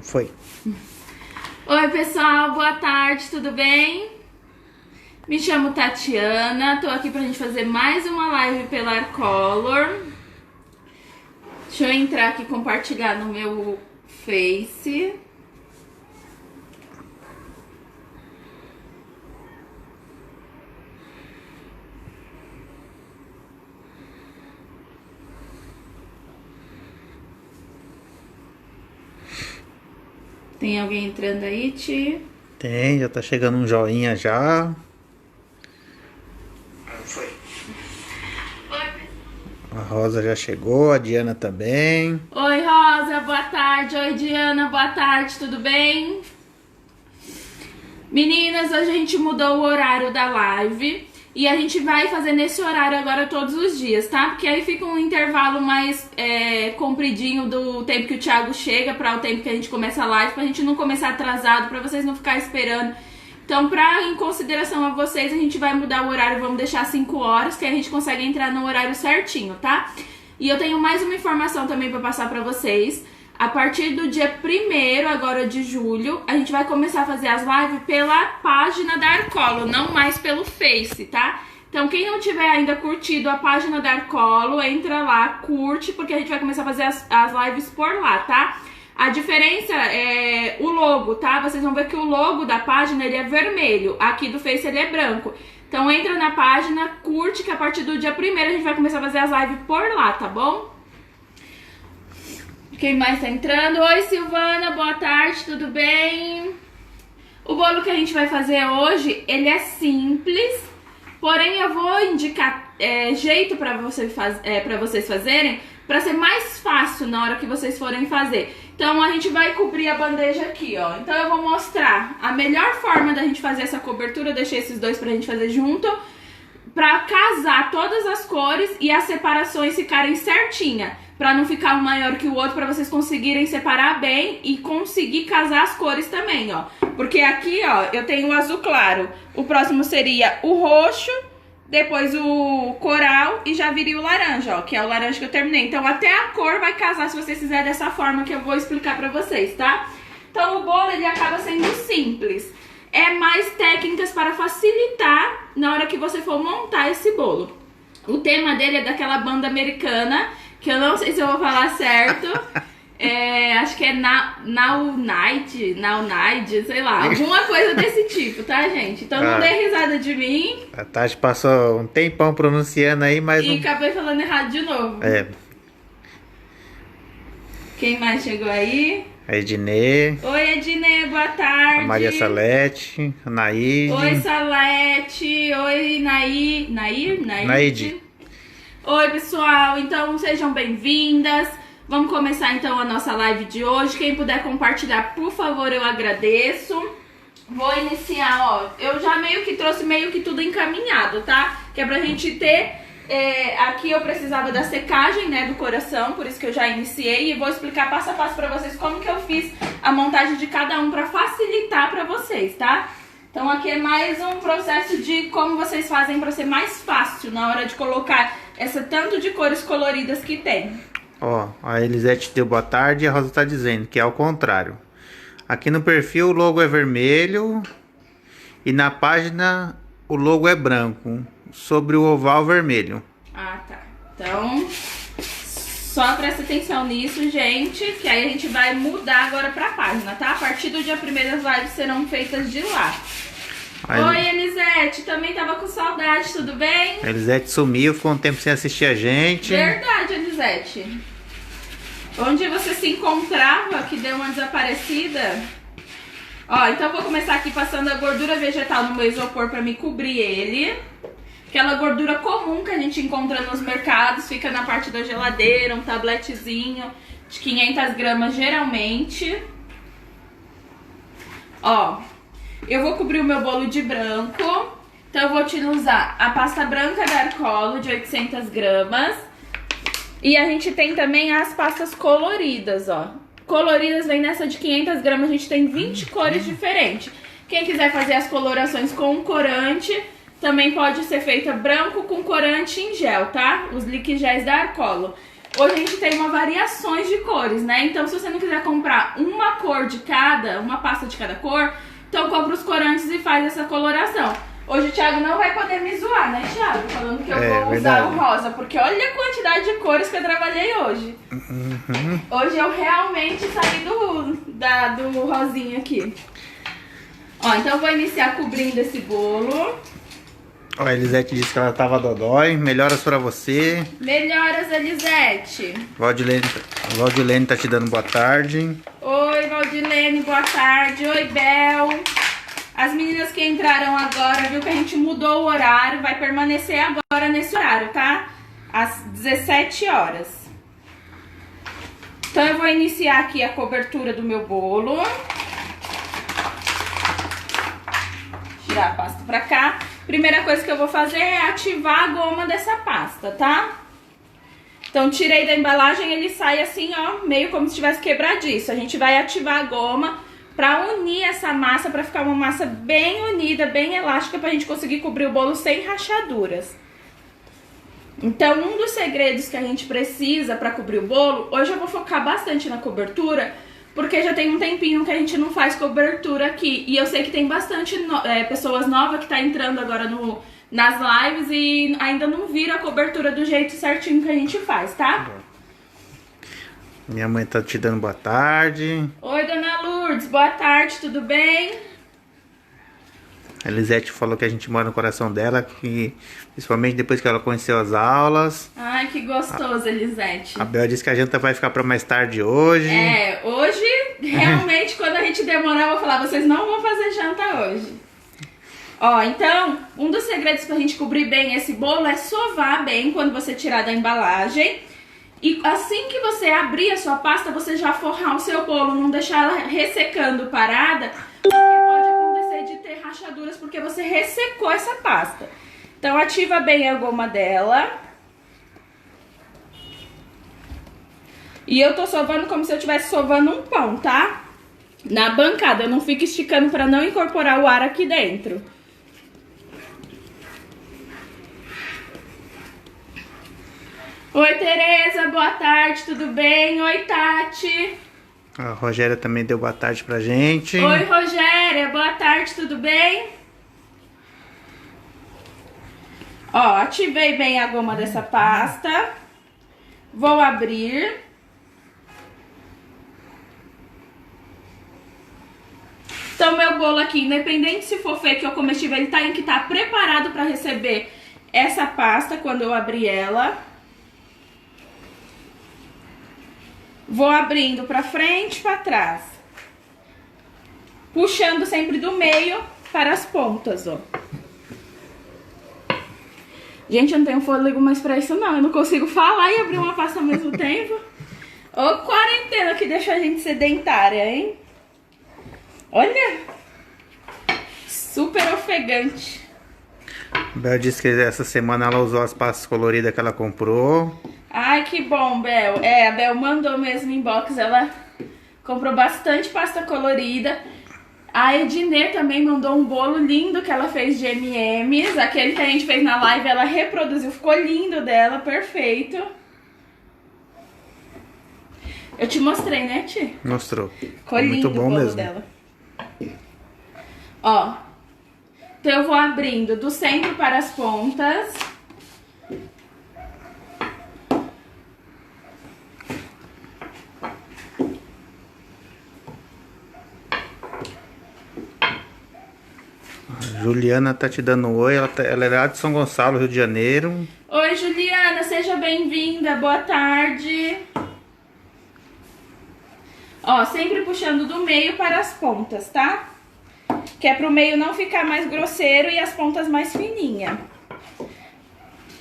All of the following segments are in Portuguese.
Foi. Oi, pessoal, boa tarde, tudo bem? Me chamo Tatiana, tô aqui pra gente fazer mais uma live pela Arcolor. Deixa eu entrar aqui e compartilhar no meu Face. Tem alguém entrando aí, Ti? Tem, já tá chegando um joinha já. Foi. A Rosa já chegou, a Diana também. Oi, Rosa, boa tarde. Oi, Diana, boa tarde, tudo bem? Meninas, hoje a gente mudou o horário da live e a gente vai fazer nesse horário agora todos os dias, tá? Porque aí fica um intervalo mais compridinho do tempo que o Thiago chega para o tempo que a gente começa a live, pra gente não começar atrasado, pra vocês não ficarem esperando. Então, em consideração a vocês, a gente vai mudar o horário, vamos deixar 5 horas, que a gente consegue entrar no horário certinho, tá? E eu tenho mais uma informação também pra passar pra vocês. A partir do dia 1º agora de julho, a gente vai começar a fazer as lives pela página da Arcolor, não mais pelo Face, tá? Então, quem não tiver ainda curtido a página da Arcolor, entra lá, curte, porque a gente vai começar a fazer as lives por lá, tá? A diferença é o logo, tá? Vocês vão ver que o logo da página, ele é vermelho, aqui do Face ele é branco. Então, entra na página, curte, que a partir do dia 1º a gente vai começar a fazer as lives por lá, tá bom? Quem mais tá entrando? Oi, Silvana, boa tarde, tudo bem? O bolo que a gente vai fazer hoje, ele é simples, porém eu vou indicar jeito pra vocês fazerem, pra ser mais fácil na hora que vocês forem fazer. Então a gente vai cobrir a bandeja aqui, ó. Então eu vou mostrar a melhor forma da gente fazer essa cobertura, eu deixei esses dois pra gente fazer junto, pra casar todas as cores e as separações ficarem certinhas. Pra não ficar um maior que o outro, pra vocês conseguirem separar bem e conseguir casar as cores também, ó. Porque aqui, ó, eu tenho o azul claro. O próximo seria o roxo, depois o coral e já viria o laranja, ó, que é o laranja que eu terminei. Então até a cor vai casar se vocês fizerem dessa forma que eu vou explicar pra vocês, tá? Então o bolo, ele acaba sendo simples. É mais técnicas para facilitar na hora que você for montar esse bolo. O tema dele é daquela banda americana, que eu não sei se eu vou falar certo. Acho que é Now Night, sei lá, alguma coisa desse tipo, tá, gente? Então não dê risada de mim. A Tati passou um tempão pronunciando aí, mas E acabei falando errado de novo. Quem mais chegou aí? A Ednê. Oi, Ednê, boa tarde. A Maria Salete, a Naide. Oi, Salete. Oi, Naide. Oi, pessoal. Então, sejam bem-vindas. Vamos começar, então, a nossa live de hoje. Quem puder compartilhar, por favor, eu agradeço. Vou iniciar, ó. Eu já meio que trouxe tudo encaminhado, tá? Que é pra gente ter... aqui eu precisava da secagem, né, do coração, por isso que eu já iniciei. E vou explicar passo a passo pra vocês como que eu fiz a montagem de cada um pra facilitar pra vocês, tá? Então aqui é mais um processo de como vocês fazem pra ser mais fácil na hora de colocar essa tanto de cores coloridas que tem. Ó, a Elisete deu boa tarde e a Rosa tá dizendo que é ao contrário. Aqui no perfil o logo é vermelho e na página o logo é branco, sobre o oval vermelho. Ah, tá. Então, só presta atenção nisso, gente, que aí a gente vai mudar agora pra página, tá? A partir do dia 1º as lives serão feitas de lá. Aí... Oi, Elisete, também tava com saudade, tudo bem? A Elisete sumiu, ficou um tempo sem assistir a gente. Verdade, Elisete. Onde você se encontrava, que deu uma desaparecida? Ó, então eu vou começar aqui passando a gordura vegetal no meu isopor pra me cobrir ele. Aquela gordura comum que a gente encontra nos mercados, fica na parte da geladeira, um tabletezinho de 500 gramas geralmente. Ó, eu vou cobrir o meu bolo de branco, então eu vou utilizar a pasta branca da Arcolor de 800 gramas. E a gente tem também as pastas coloridas, ó. Coloridas vem nessa de 500 gramas, a gente tem 20 cores diferentes. Quem quiser fazer as colorações com corante, também pode ser feita branco com corante em gel, tá? Os liquigéis da Arcolor. Hoje a gente tem uma variações de cores, né? Então se você não quiser comprar uma cor cor de cada, uma pasta de cada cor, então compra os corantes e faz essa coloração. Hoje o Thiago não vai poder me zoar, né, Thiago? Falando que eu vou usar o rosa, porque olha a quantidade de cores que eu trabalhei hoje. Hoje eu realmente saí do rosinha aqui. Ó, então eu vou iniciar cobrindo esse bolo. Ó, a Elisete disse que ela tava dodói. Melhoras pra você. Melhoras, Elisete. Valdilene tá te dando boa tarde. Oi, Valdilene, boa tarde. Oi, Bel. As meninas que entraram agora, viu que a gente mudou o horário, vai permanecer agora nesse horário, tá? Às 17 horas. Então eu vou iniciar aqui a cobertura do meu bolo. Tirar a pasta pra cá. Primeira coisa que eu vou fazer é ativar a goma dessa pasta, tá? Então tirei da embalagem, ele sai assim, ó, meio como se tivesse quebradiço. A gente vai ativar a goma pra unir essa massa, pra ficar uma massa bem unida, bem elástica, pra gente conseguir cobrir o bolo sem rachaduras. Então, um dos segredos que a gente precisa pra cobrir o bolo, hoje eu vou focar bastante na cobertura, porque já tem um tempinho que a gente não faz cobertura aqui. E eu sei que tem bastante pessoas novas que tá entrando agora nas lives e ainda não viram a cobertura do jeito certinho que a gente faz, tá? Minha mãe tá te dando boa tarde. Oi, Dona Lourdes, boa tarde, tudo bem? A Elisete falou que a gente mora no coração dela, que principalmente depois que ela conheceu as aulas. Ai, que gostoso, Elisete. A Bel disse que a janta vai ficar pra mais tarde hoje. É, hoje, realmente, quando a gente demorar, eu vou falar, vocês não vão fazer janta hoje. Ó, então, um dos segredos pra gente cobrir bem esse bolo é sovar bem quando você tirar da embalagem. E assim que você abrir a sua pasta, você já forrar o seu bolo, não deixar ela ressecando parada, porque pode acontecer de ter rachaduras porque você ressecou essa pasta. Então ativa bem a goma dela. E eu tô sovando como se eu estivesse sovando um pão, tá? Na bancada, eu não fico esticando para não incorporar o ar aqui dentro. Oi, Tereza, boa tarde, tudo bem? Oi, Tati. A Rogéria também deu boa tarde pra gente. Oi, Rogéria, boa tarde, tudo bem? Ó, ativei bem a goma dessa pasta. Vou abrir. Então, meu bolo aqui, independente se for feio que eu comestível, ele tem que estar preparado para receber essa pasta quando eu abrir ela. Vou abrindo pra frente e pra trás. Puxando sempre do meio para as pontas, ó. Gente, eu não tenho fôlego mais pra isso não. Eu não consigo falar e abrir uma pasta ao mesmo tempo. Ô, quarentena que deixa a gente sedentária, hein? Olha. Super ofegante. Bel disse que essa semana ela usou as pastas coloridas que ela comprou. Ai, que bom, Bel. É, a Bel mandou mesmo inbox, ela comprou bastante pasta colorida. A Ednê também mandou um bolo lindo que ela fez de M&M's. Aquele que a gente fez na live, ela reproduziu, ficou lindo dela, perfeito. Eu te mostrei, né, Ti? Mostrou. Ficou lindo muito bom o bolo mesmo. dela. Ó, então eu vou abrindo do centro para as pontas. Juliana tá te dando um oi, ela é lá de São Gonçalo, Rio de Janeiro. Oi, Juliana, seja bem-vinda, boa tarde. Ó, sempre puxando do meio para as pontas, tá? Que é pro meio não ficar mais grosseiro e as pontas mais fininhas.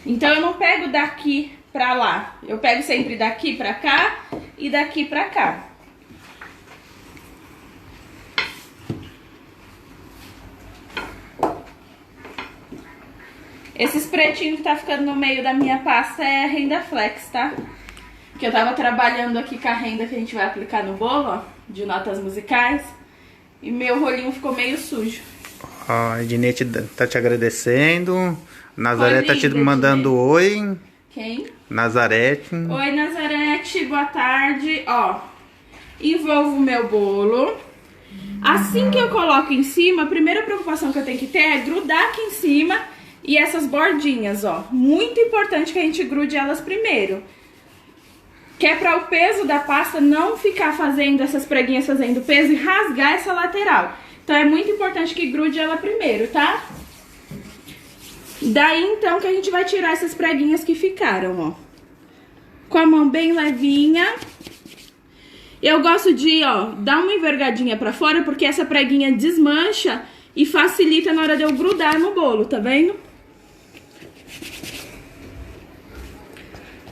Então eu não pego daqui pra lá, eu pego sempre daqui pra cá e daqui pra cá. Esses pretinhos que tá ficando no meio da minha pasta é a renda flex, tá? Que eu tava trabalhando aqui com a renda que a gente vai aplicar no bolo, ó, de notas musicais. E meu rolinho ficou meio sujo. Ó, a Ednê tá te agradecendo. Nazaré tá te linda, mandando oi. Quem? Nazarete. Oi, Nazarete, boa tarde. Ó, envolvo o meu bolo. Assim que eu coloco em cima, a primeira preocupação que eu tenho que ter é grudar aqui em cima e essas bordinhas, ó. Muito importante que a gente grude elas primeiro. Que é para o peso da pasta não ficar fazendo essas preguinhas fazendo peso e rasgar essa lateral. Então é muito importante que grude ela primeiro, tá? Daí então que a gente vai tirar essas preguinhas que ficaram, ó. Com a mão bem levinha. Eu gosto de, ó, dar uma envergadinha pra fora, porque essa preguinha desmancha e facilita na hora de eu grudar no bolo, tá vendo?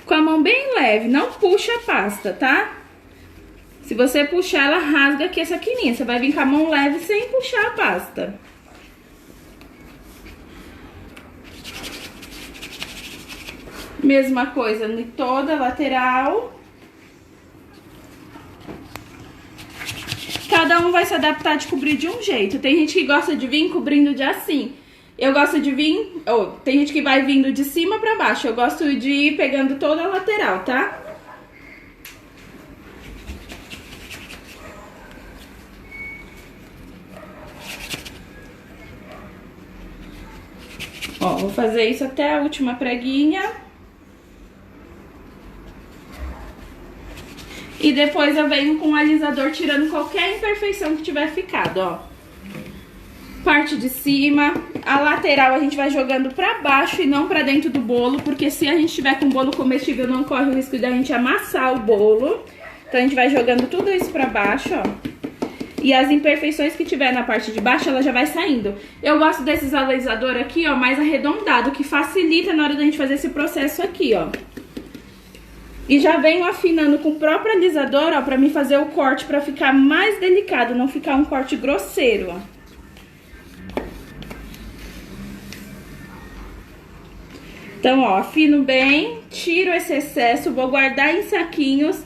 Com a mão bem leve, não puxa a pasta, tá? Se você puxar, ela rasga aqui essa quininha. Você vai vir com a mão leve sem puxar a pasta. Mesma coisa em toda a lateral. Cada um vai se adaptar de cobrir de um jeito. Tem gente que gosta de vir cobrindo de assim. Eu gosto de vir... tem gente que vai vindo de cima pra baixo. Eu gosto de ir pegando toda a lateral, tá? Ó, vou fazer isso até a última preguinha. E depois eu venho com o alisador tirando qualquer imperfeição que tiver ficado, ó. Parte de cima, a lateral a gente vai jogando pra baixo e não pra dentro do bolo, porque se a gente tiver com bolo comestível não corre o risco de a gente amassar o bolo. Então a gente vai jogando tudo isso pra baixo, ó. E as imperfeições que tiver na parte de baixo, ela já vai saindo. Eu gosto desses alisadores aqui, ó, mais arredondado, que facilita na hora da gente fazer esse processo aqui, ó. E já venho afinando com o próprio alisador, ó, pra mim fazer o corte pra ficar mais delicado, não ficar um corte grosseiro, ó. Então, ó, afino bem, tiro esse excesso, vou guardar em saquinhos,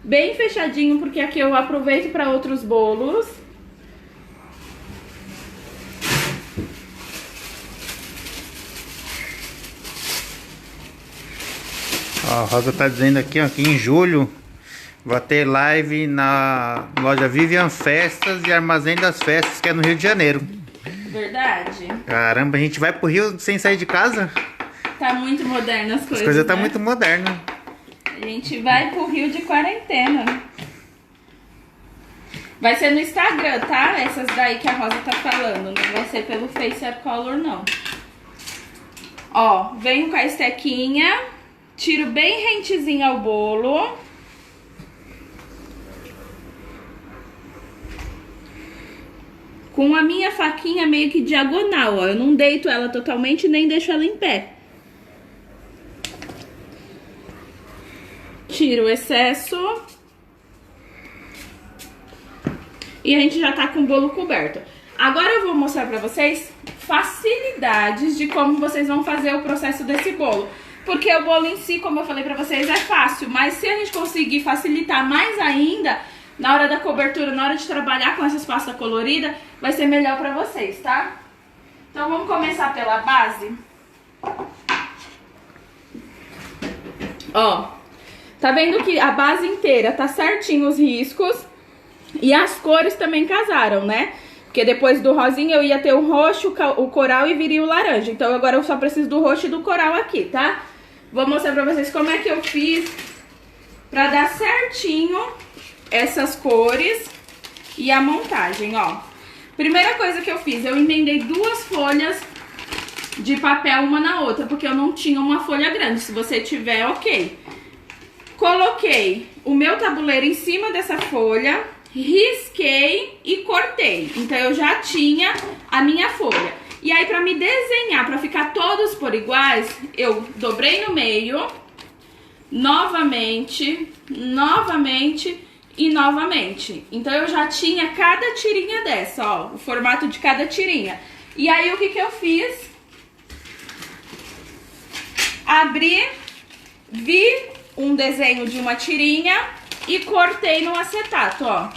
bem fechadinho, porque aqui eu aproveito para outros bolos. Ó, a Rosa tá dizendo aqui, ó, que em julho vai ter live na loja Vivian Festas e Armazém das Festas, que é no Rio de Janeiro. Verdade. Caramba, a gente vai pro Rio sem sair de casa? Tá muito moderna as coisas, As coisas tá né? muito moderna. A gente vai pro Rio de quarentena. Vai ser no Instagram, tá? Essas daí que a Rosa tá falando. Não vai ser pelo Face Color, não. Ó, venho com a estequinha. Tiro bem rentezinho ao bolo. Com a minha faquinha meio que diagonal, ó. Eu não deito ela totalmente, nem deixo ela em pé. Tiro o excesso. E a gente já tá com o bolo coberto. Agora eu vou mostrar pra vocês facilidades de como vocês vão fazer o processo desse bolo. Porque o bolo em si, como eu falei pra vocês, é fácil. Mas se a gente conseguir facilitar mais ainda, na hora da cobertura, na hora de trabalhar com essas pastas coloridas, vai ser melhor pra vocês, tá? Então vamos começar pela base. Ó, tá vendo que a base inteira tá certinho os riscos e as cores também casaram, né? Porque depois do rosinha eu ia ter o roxo, o coral e viria o laranja. Então agora eu só preciso do roxo e do coral aqui, tá? Vou mostrar pra vocês como é que eu fiz pra dar certinho essas cores e a montagem, ó. Primeira coisa que eu fiz, eu emendei duas folhas de papel uma na outra, porque eu não tinha uma folha grande. Se você tiver, ok. Coloquei o meu tabuleiro em cima dessa folha, risquei e cortei. Então eu já tinha a minha folha. E aí pra me desenhar, pra ficar todos por iguais, eu dobrei no meio, novamente, novamente e novamente. Então eu já tinha cada tirinha dessa, ó, o formato de cada tirinha. E aí o que que eu fiz? Abri, vi um desenho de uma tirinha e cortei no acetato, ó,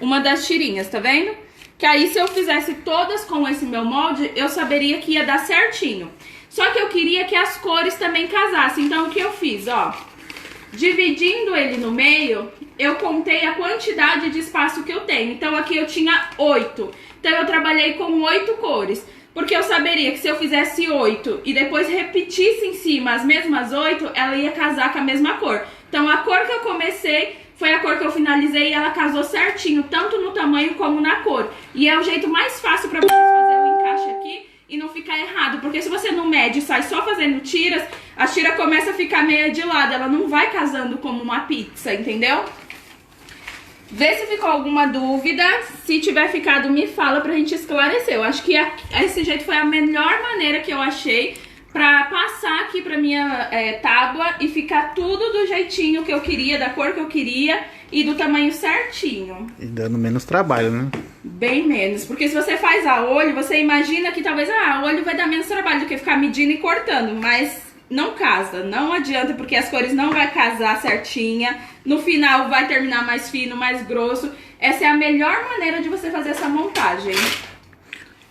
uma das tirinhas, tá vendo? Que aí se eu fizesse todas com esse meu molde, eu saberia que ia dar certinho. Só que eu queria que as cores também casassem, então o que eu fiz, ó, dividindo ele no meio, eu contei a quantidade de espaço que eu tenho. Então aqui eu tinha 8. Então eu trabalhei com 8 cores. Porque eu saberia que se eu fizesse 8 e depois repetisse em cima as mesmas 8, ela ia casar com a mesma cor. Então a cor que eu comecei foi a cor que eu finalizei e ela casou certinho, tanto no tamanho como na cor. E é o jeito mais fácil pra vocês fazer o encaixe aqui e não ficar errado. Porque se você não mede e sai só fazendo tiras, a tira começa a ficar meio de lado. Ela não vai casando como uma pizza, entendeu? Vê se ficou alguma dúvida. Se tiver ficado, me fala pra gente esclarecer. Eu acho que esse jeito foi a melhor maneira que eu achei pra passar aqui pra minha tábua e ficar tudo do jeitinho que eu queria, da cor que eu queria e do tamanho certinho. E dando menos trabalho, né? Bem menos, porque se você faz a olho, você imagina que talvez a olho vai dar menos trabalho do que ficar medindo e cortando, mas não casa, não adianta, porque as cores não vai casar certinha, no final vai terminar mais fino, mais grosso. Essa é a melhor maneira de você fazer essa montagem.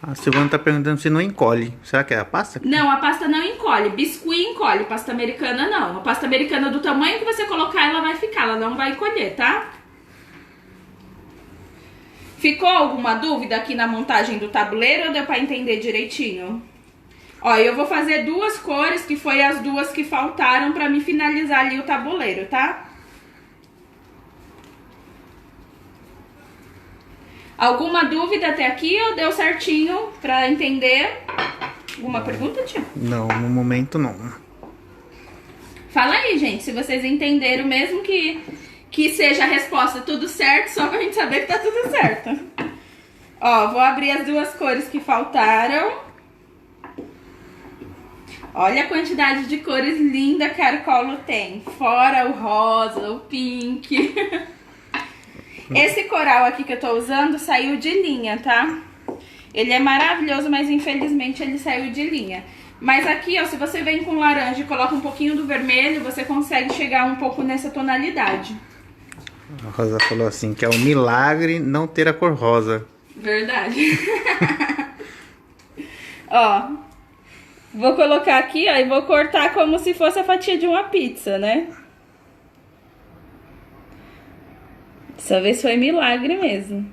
A Silvana tá perguntando se não encolhe. Será que é a pasta? Não, a pasta não encolhe. Biscuit encolhe, pasta americana não. A pasta americana, do tamanho que você colocar, ela vai ficar, ela não vai encolher, tá? Ficou alguma dúvida aqui na montagem do tabuleiro ou deu pra entender direitinho? Ó, eu vou fazer 2 cores, que foi as 2 que faltaram pra me finalizar ali o tabuleiro, tá? Alguma dúvida até aqui ou deu certinho pra entender? Alguma pergunta, tia? Não, no momento não. Fala aí, gente, se vocês entenderam, mesmo que seja a resposta tudo certo, só pra gente saber que tá tudo certo. Ó, vou abrir as 2 cores que faltaram. Olha a quantidade de cores linda que a Arcolo tem. Fora o rosa, o pink. Esse coral aqui que eu tô usando saiu de linha, tá? Ele é maravilhoso, mas infelizmente ele saiu de linha. Mas aqui, ó, se você vem com laranja e coloca um pouquinho do vermelho, você consegue chegar um pouco nessa tonalidade. A Rosa falou assim, que é um milagre não ter a cor rosa. Verdade. Ó, vou colocar aqui, ó, e vou cortar como se fosse a fatia de uma pizza, né? Dessa vez foi milagre mesmo.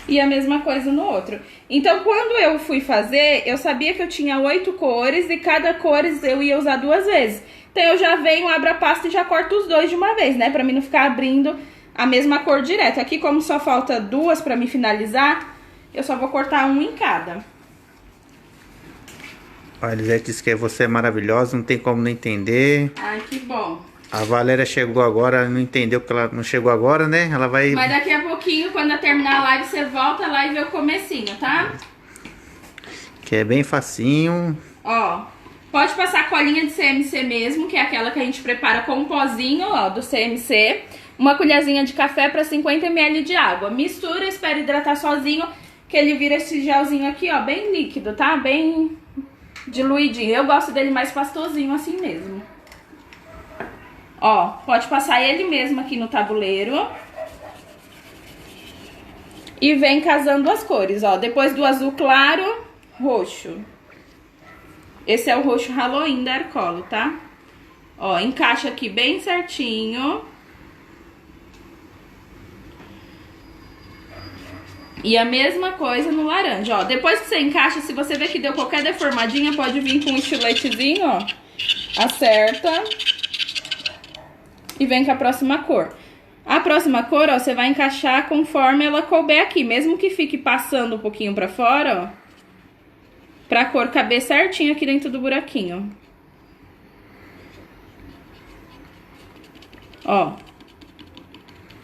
E a mesma coisa no outro. Então, quando eu fui fazer, eu sabia que eu tinha 8 cores e cada cor eu ia usar 2 vezes. Então, eu já venho, abro a pasta e já corto os 2 de uma vez, né? Pra mim não ficar abrindo a mesma cor direto. Aqui, como só falta 2 pra me finalizar, eu só vou cortar um em cada. A Elisete disse que você é maravilhosa, não tem como não entender. Ai, que bom. A Valéria chegou agora, não entendeu porque ela não chegou agora, né? Ela vai... Mas daqui a pouquinho, quando terminar a live, você volta lá e vê o comecinho, tá? Que é bem facinho. Ó, pode passar colinha de CMC mesmo, que é aquela que a gente prepara com um pozinho, ó, do CMC. Uma colherzinha de café para 50 ml de água. Mistura, espera hidratar sozinho, que ele vira esse gelzinho aqui, ó, bem líquido, tá? Bem diluidinho. Eu gosto dele mais pastosinho assim mesmo. Ó, pode passar ele mesmo aqui no tabuleiro. E vem casando as cores, ó. Depois do azul claro, roxo. Esse é o roxo Halloween da Arcolo, tá? Ó, encaixa aqui bem certinho. E a mesma coisa no laranja, ó. Depois que você encaixa, se você ver que deu qualquer deformadinha, pode vir com um estiletezinho, ó. Acerta. E vem com a próxima cor. A próxima cor, ó, você vai encaixar conforme ela couber aqui. Mesmo que fique passando um pouquinho pra fora, ó. Pra cor caber certinho aqui dentro do buraquinho. Ó.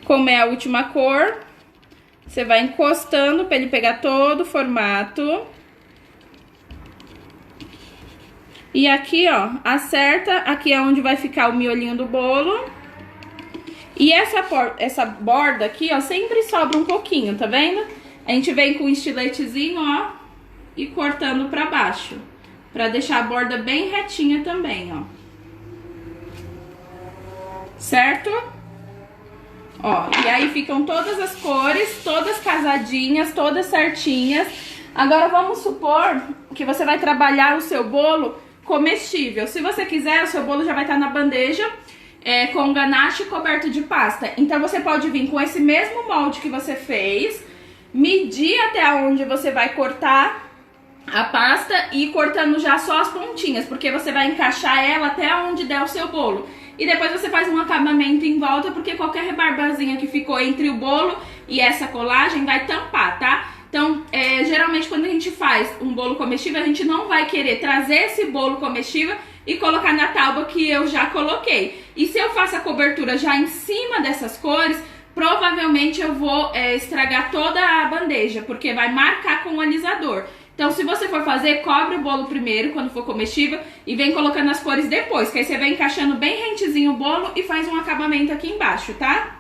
Como é a última cor, você vai encostando pra ele pegar todo o formato. E aqui, ó, acerta. Aqui é onde vai ficar o miolinho do bolo. E essa borda aqui, ó, sempre sobra um pouquinho, tá vendo? A gente vem com um estiletezinho, ó, e cortando pra baixo. Pra deixar a borda bem retinha também, ó. Certo? Ó, e aí ficam todas as cores, todas casadinhas, todas certinhas. Agora vamos supor que você vai trabalhar o seu bolo comestível. Se você quiser, o seu bolo já vai estar na bandeja. com ganache coberto de pasta. Então você pode vir com esse mesmo molde que você fez, medir até onde você vai cortar a pasta e ir cortando já só as pontinhas, porque você vai encaixar ela até onde der o seu bolo. E depois você faz um acabamento em volta, porque qualquer rebarbazinha que ficou entre o bolo e essa colagem vai tampar, tá? Então, geralmente quando a gente faz um bolo comestível, a gente não vai querer trazer esse bolo comestível e colocar na tábua que eu já coloquei. E se eu faço a cobertura já em cima dessas cores, provavelmente eu vou estragar toda a bandeja, porque vai marcar com o alisador. Então, se você for fazer, cobre o bolo primeiro, quando for comestível, e vem colocando as cores depois, que aí você vai encaixando bem rentezinho o bolo e faz um acabamento aqui embaixo, tá?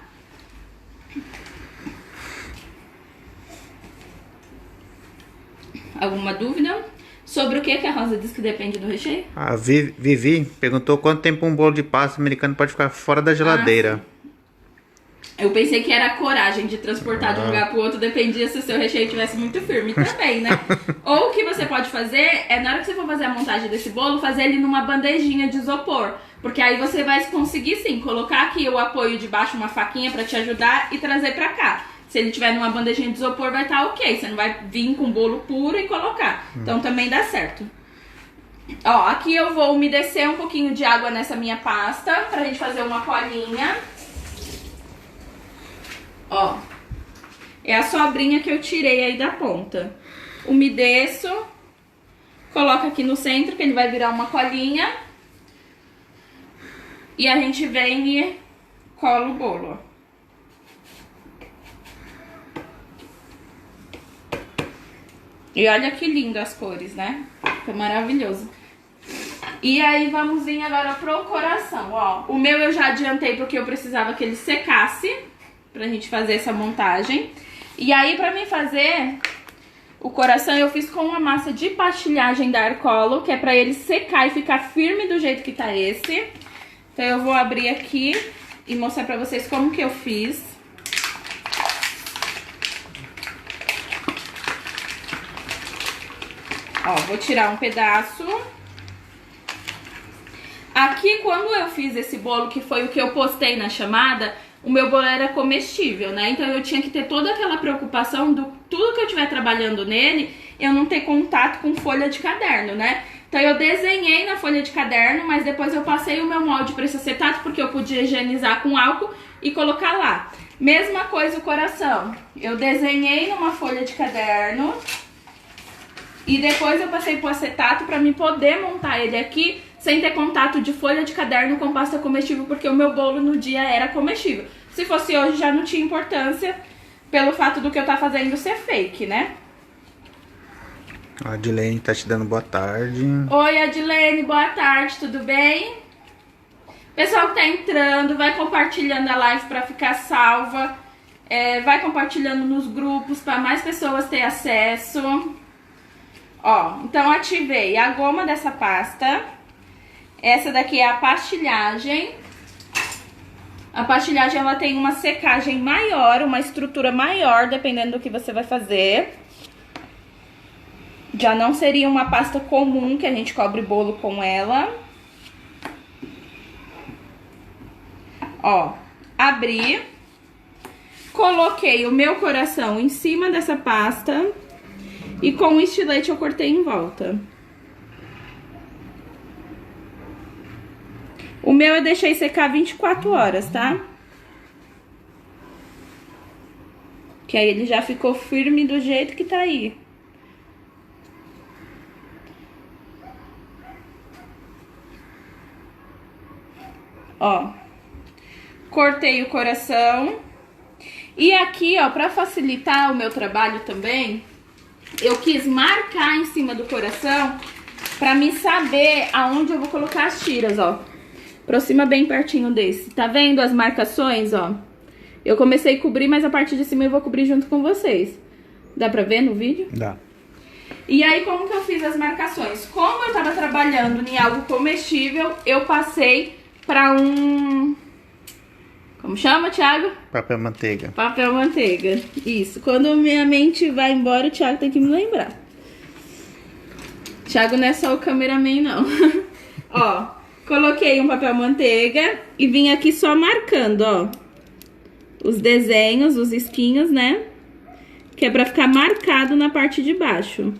Alguma dúvida? Sobre o que a Rosa disse que depende do recheio? A Vivi perguntou quanto tempo um bolo de pasta americano pode ficar fora da geladeira. Eu pensei que era a coragem de transportar de um lugar pro outro, dependia se o seu recheio estivesse muito firme também, né? Ou o que você pode fazer é, na hora que você for fazer a montagem desse bolo, fazer ele numa bandejinha de isopor. Porque aí você vai conseguir sim, colocar aqui o apoio de baixo, uma faquinha pra te ajudar e trazer pra cá. Se ele tiver numa bandejinha de isopor vai estar ok, você não vai vir com o bolo puro e colocar. Então também dá certo. Ó, aqui eu vou umedecer um pouquinho de água nessa minha pasta pra gente fazer uma colinha. Ó, é a sobrinha que eu tirei aí da ponta. Umedeço, coloco aqui no centro, que ele vai virar uma colinha. E a gente vem e cola o bolo, ó. E olha que lindo as cores, né? Fica maravilhoso. E aí vamos vir agora pro coração, ó. O meu eu já adiantei porque eu precisava que ele secasse pra gente fazer essa montagem. E aí pra mim fazer o coração eu fiz com uma massa de pastilhagem da Arcolo, que é pra ele secar e ficar firme do jeito que tá esse. Então eu vou abrir aqui e mostrar pra vocês como que eu fiz. Ó, vou tirar um pedaço. Aqui, quando eu fiz esse bolo, que foi o que eu postei na chamada, o meu bolo era comestível, né? Então eu tinha que ter toda aquela preocupação do tudo que eu estiver trabalhando nele, eu não ter contato com folha de caderno, né? Então eu desenhei na folha de caderno, mas depois eu passei o meu molde para esse acetato, porque eu podia higienizar com álcool e colocar lá. Mesma coisa o coração. Eu desenhei numa folha de caderno e depois eu passei pro acetato para mim poder montar ele aqui sem ter contato de folha de caderno com pasta comestível, porque o meu bolo no dia era comestível. Se fosse hoje já não tinha importância pelo fato do que eu tá fazendo ser fake, né? A Adilene tá te dando boa tarde. Oi, Adilene, boa tarde, tudo bem? Pessoal que tá entrando, vai compartilhando a live pra ficar salva. Vai compartilhando nos grupos pra mais pessoas terem acesso. Ó, então ativei a goma dessa pasta. Essa daqui é a pastilhagem. A pastilhagem ela tem uma secagem maior, uma estrutura maior, dependendo do que você vai fazer. Já não seria uma pasta comum que a gente cobre bolo com ela. Ó, abri. Coloquei o meu coração em cima dessa pasta. E com o estilete eu cortei em volta. O meu eu deixei secar 24 horas, tá? Que aí ele já ficou firme do jeito que tá aí. Ó. Cortei o coração. E aqui, ó, pra facilitar o meu trabalho também, eu quis marcar em cima do coração pra mim saber aonde eu vou colocar as tiras, ó. Aproxima bem pertinho desse. Tá vendo as marcações, ó? Eu comecei a cobrir, mas a parte de cima eu vou cobrir junto com vocês. Dá pra ver no vídeo? Dá. E aí, como que eu fiz as marcações? Como eu tava trabalhando em algo comestível, eu passei pra um... Como chama, Thiago? Papel manteiga. Papel manteiga. Isso. Quando minha mente vai embora, o Thiago tem que me lembrar. Thiago não é só o cameraman, não. Ó, Coloquei um papel manteiga e vim aqui só marcando, ó, os desenhos, os risquinhos, né? Que é pra ficar marcado na parte de baixo.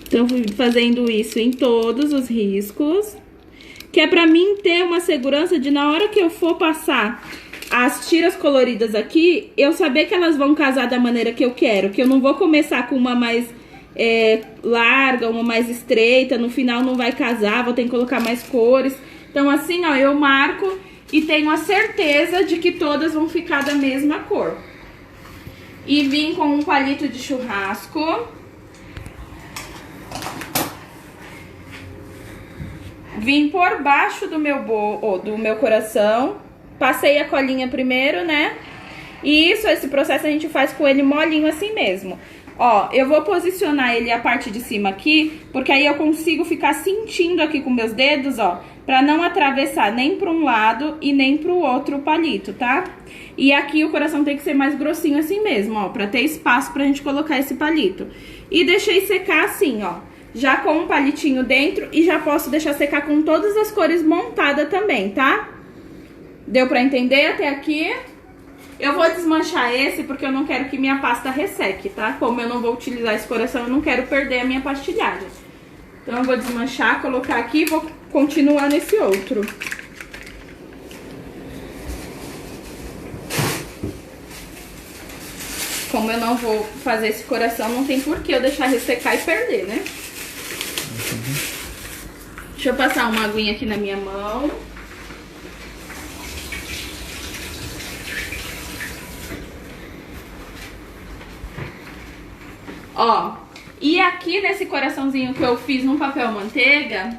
Então, fui fazendo isso em todos os riscos. Que é pra mim ter uma segurança de na hora que eu for passar as tiras coloridas aqui, eu saber que elas vão casar da maneira que eu quero. Que eu não vou começar com uma mais larga, uma mais estreita. No final não vai casar, vou ter que colocar mais cores. Então assim, ó, eu marco e tenho a certeza de que todas vão ficar da mesma cor. E vim com um palito de churrasco. Vim por baixo do meu coração. Passei a colinha primeiro, né? E esse processo a gente faz com ele molinho assim mesmo. Ó, eu vou posicionar ele a parte de cima aqui, porque aí eu consigo ficar sentindo aqui com meus dedos, ó, pra não atravessar nem pra um lado e nem pro outro palito, tá? E aqui o coração tem que ser mais grossinho assim mesmo, ó, pra ter espaço pra gente colocar esse palito. E deixei secar assim, ó, já com um palitinho dentro e já posso deixar secar com todas as cores montadas também, tá? Deu pra entender até aqui? Eu vou desmanchar esse porque eu não quero que minha pasta resseque, tá? Como eu não vou utilizar esse coração, eu não quero perder a minha pastilhagem. Então eu vou desmanchar, colocar aqui e vou continuar nesse outro. Como eu não vou fazer esse coração, não tem por que eu deixar ressecar e perder, né? Deixa eu passar uma aguinha aqui na minha mão. Ó, e aqui nesse coraçãozinho que eu fiz no papel manteiga,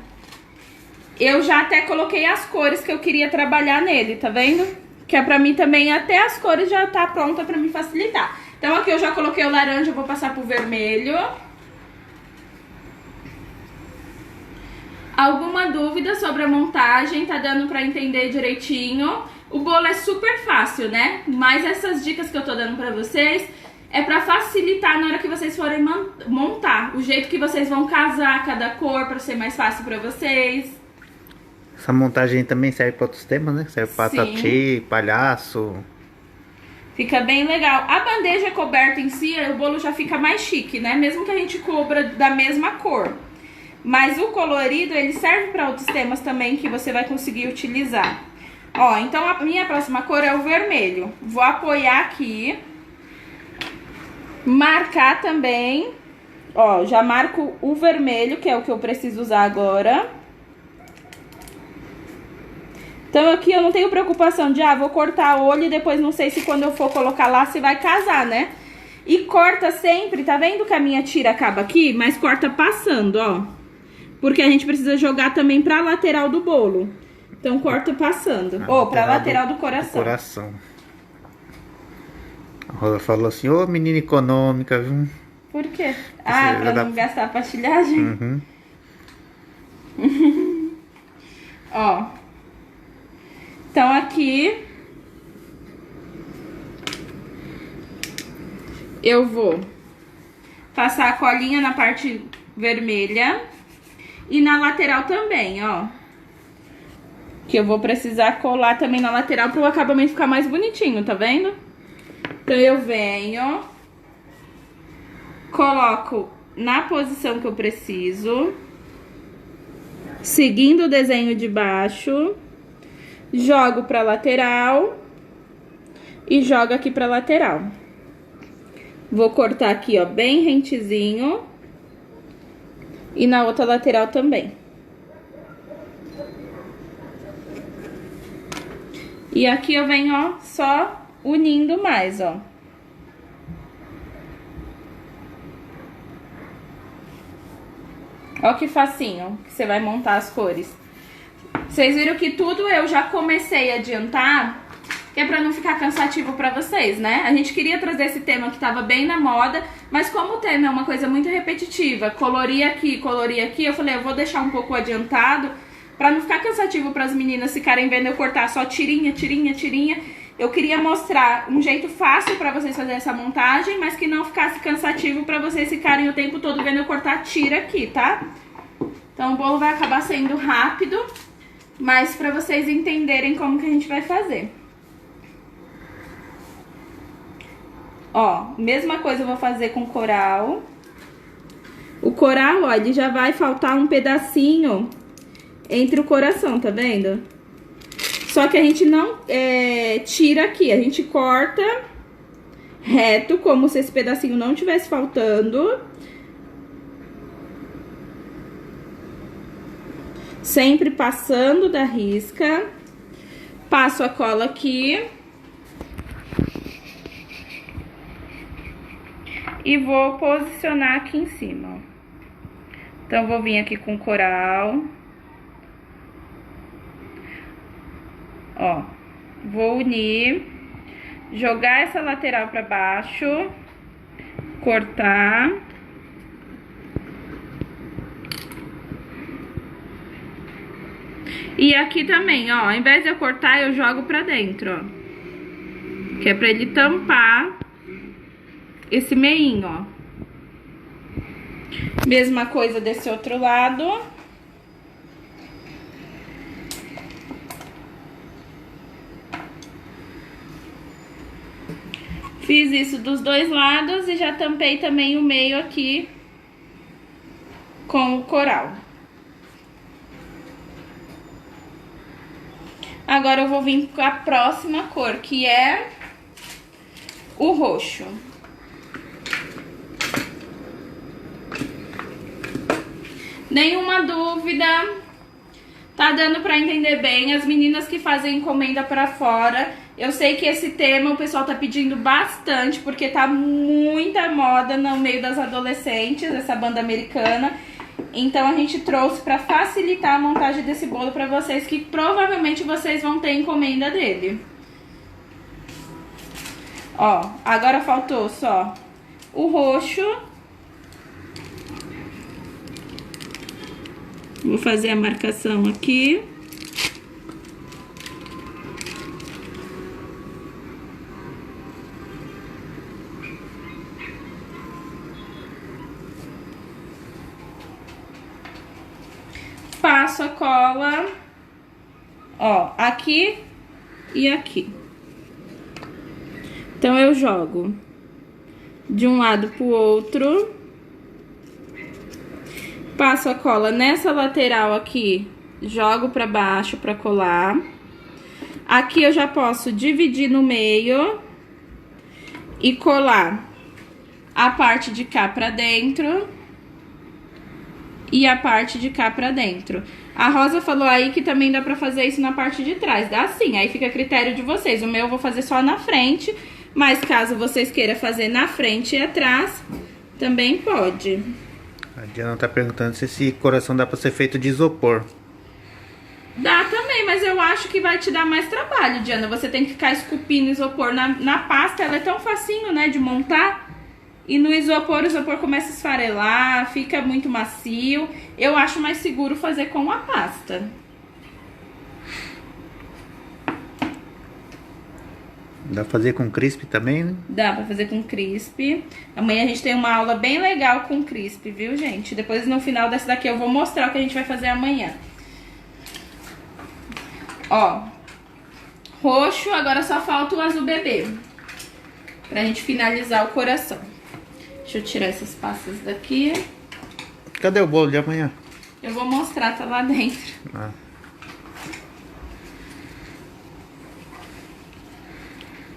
eu já até coloquei as cores que eu queria trabalhar nele, tá vendo? Que é pra mim também, até as cores já tá pronta pra me facilitar. Então aqui eu já coloquei o laranja, eu vou passar pro vermelho. Alguma dúvida sobre a montagem? Tá dando pra entender direitinho? O bolo é super fácil, né? Mas essas dicas que eu tô dando pra vocês é pra facilitar na hora que vocês forem montar. O jeito que vocês vão casar cada cor pra ser mais fácil pra vocês. Essa montagem também serve pra outros temas, né? Serve pra tati, palhaço. Fica bem legal. A bandeja coberta em si, o bolo já fica mais chique, né? Mesmo que a gente cubra da mesma cor. Mas o colorido, ele serve pra outros temas também que você vai conseguir utilizar. Ó, então a minha próxima cor é o vermelho. Vou apoiar aqui. Marcar também. Ó, já marco o vermelho, que é o que eu preciso usar agora. Então aqui eu não tenho preocupação de, vou cortar o olho e depois não sei se quando eu for colocar lá se vai casar, né? E corta sempre, tá vendo que a minha tira acaba aqui? Mas corta passando, ó. Porque a gente precisa jogar também pra lateral do bolo. Então corta passando. Ou pra lateral do coração. A Rosa falou assim, ô menina econômica, viu? Por quê? Pra não gastar a pastilhagem? Uhum. Ó. Então aqui eu vou passar a colinha na parte vermelha e na lateral também, ó. Que eu vou precisar colar também na lateral para o acabamento ficar mais bonitinho, tá vendo? Então eu venho, coloco na posição que eu preciso, seguindo o desenho de baixo, jogo pra lateral e jogo aqui pra lateral. Vou cortar aqui, ó, bem rentezinho e na outra lateral também. E aqui eu venho, ó, só unindo mais, ó. Ó que facinho que você vai montar as cores. Vocês viram que tudo eu já comecei a adiantar, que é pra não ficar cansativo pra vocês, né? A gente queria trazer esse tema que tava bem na moda, mas como o tema é uma coisa muito repetitiva, colorir aqui, eu falei, eu vou deixar um pouco adiantado, pra não ficar cansativo pras meninas ficarem vendo eu cortar só tirinha, tirinha, tirinha. Eu queria mostrar um jeito fácil pra vocês fazerem essa montagem, mas que não ficasse cansativo pra vocês ficarem o tempo todo vendo eu cortar tira aqui, tá? Então o bolo vai acabar sendo rápido, mas pra vocês entenderem como que a gente vai fazer. Ó, mesma coisa eu vou fazer com coral. O coral, ó, ele já vai faltar um pedacinho entre o coração, tá vendo? Só que a gente não tira aqui, a gente corta reto, como se esse pedacinho não tivesse faltando. Sempre passando da risca. Passo a cola aqui. E vou posicionar aqui em cima, ó. Então, vou vir aqui com coral. Ó, vou unir, jogar essa lateral pra baixo, cortar. E aqui também, ó, ao invés de eu cortar, eu jogo pra dentro, ó. Que é pra ele tampar esse meinho, ó. Mesma coisa desse outro lado. Fiz isso dos dois lados e já tampei também o meio aqui com o coral. Agora eu vou vir com a próxima cor, que é o roxo. Nenhuma dúvida, tá dando pra entender bem. As meninas que fazem encomenda pra fora, eu sei que esse tema o pessoal tá pedindo bastante, porque tá muita moda no meio das adolescentes, essa banda americana. Então a gente trouxe pra facilitar a montagem desse bolo pra vocês, que provavelmente vocês vão ter encomenda dele. Ó, agora faltou só o roxo. Vou fazer a marcação aqui. Passo a cola, ó, aqui e aqui. Então eu jogo de um lado pro outro. Passo a cola nessa lateral aqui, jogo pra baixo pra colar. Aqui eu já posso dividir no meio e colar a parte de cá pra dentro e a parte de cá pra dentro. A Rosa falou aí que também dá pra fazer isso na parte de trás. Dá sim, aí fica a critério de vocês. O meu eu vou fazer só na frente, mas caso vocês queiram fazer na frente e atrás, também pode. A Diana tá perguntando se esse coração dá pra ser feito de isopor. Dá também, mas eu acho que vai te dar mais trabalho, Diana. Você tem que ficar esculpindo isopor na pasta. Ela é tão facinho, né, de montar. E no isopor, o isopor começa a esfarelar, fica muito macio. Eu acho mais seguro fazer com a pasta. Dá pra fazer com crisp também, né? Dá pra fazer com crisp. Amanhã a gente tem uma aula bem legal com crisp, viu, gente? Depois, no final dessa daqui, eu vou mostrar o que a gente vai fazer amanhã. Ó, roxo, agora só falta o azul bebê. Pra gente finalizar o coração. Deixa eu tirar essas pastas daqui. Cadê o bolo de amanhã? Eu vou mostrar, tá lá dentro. Ah.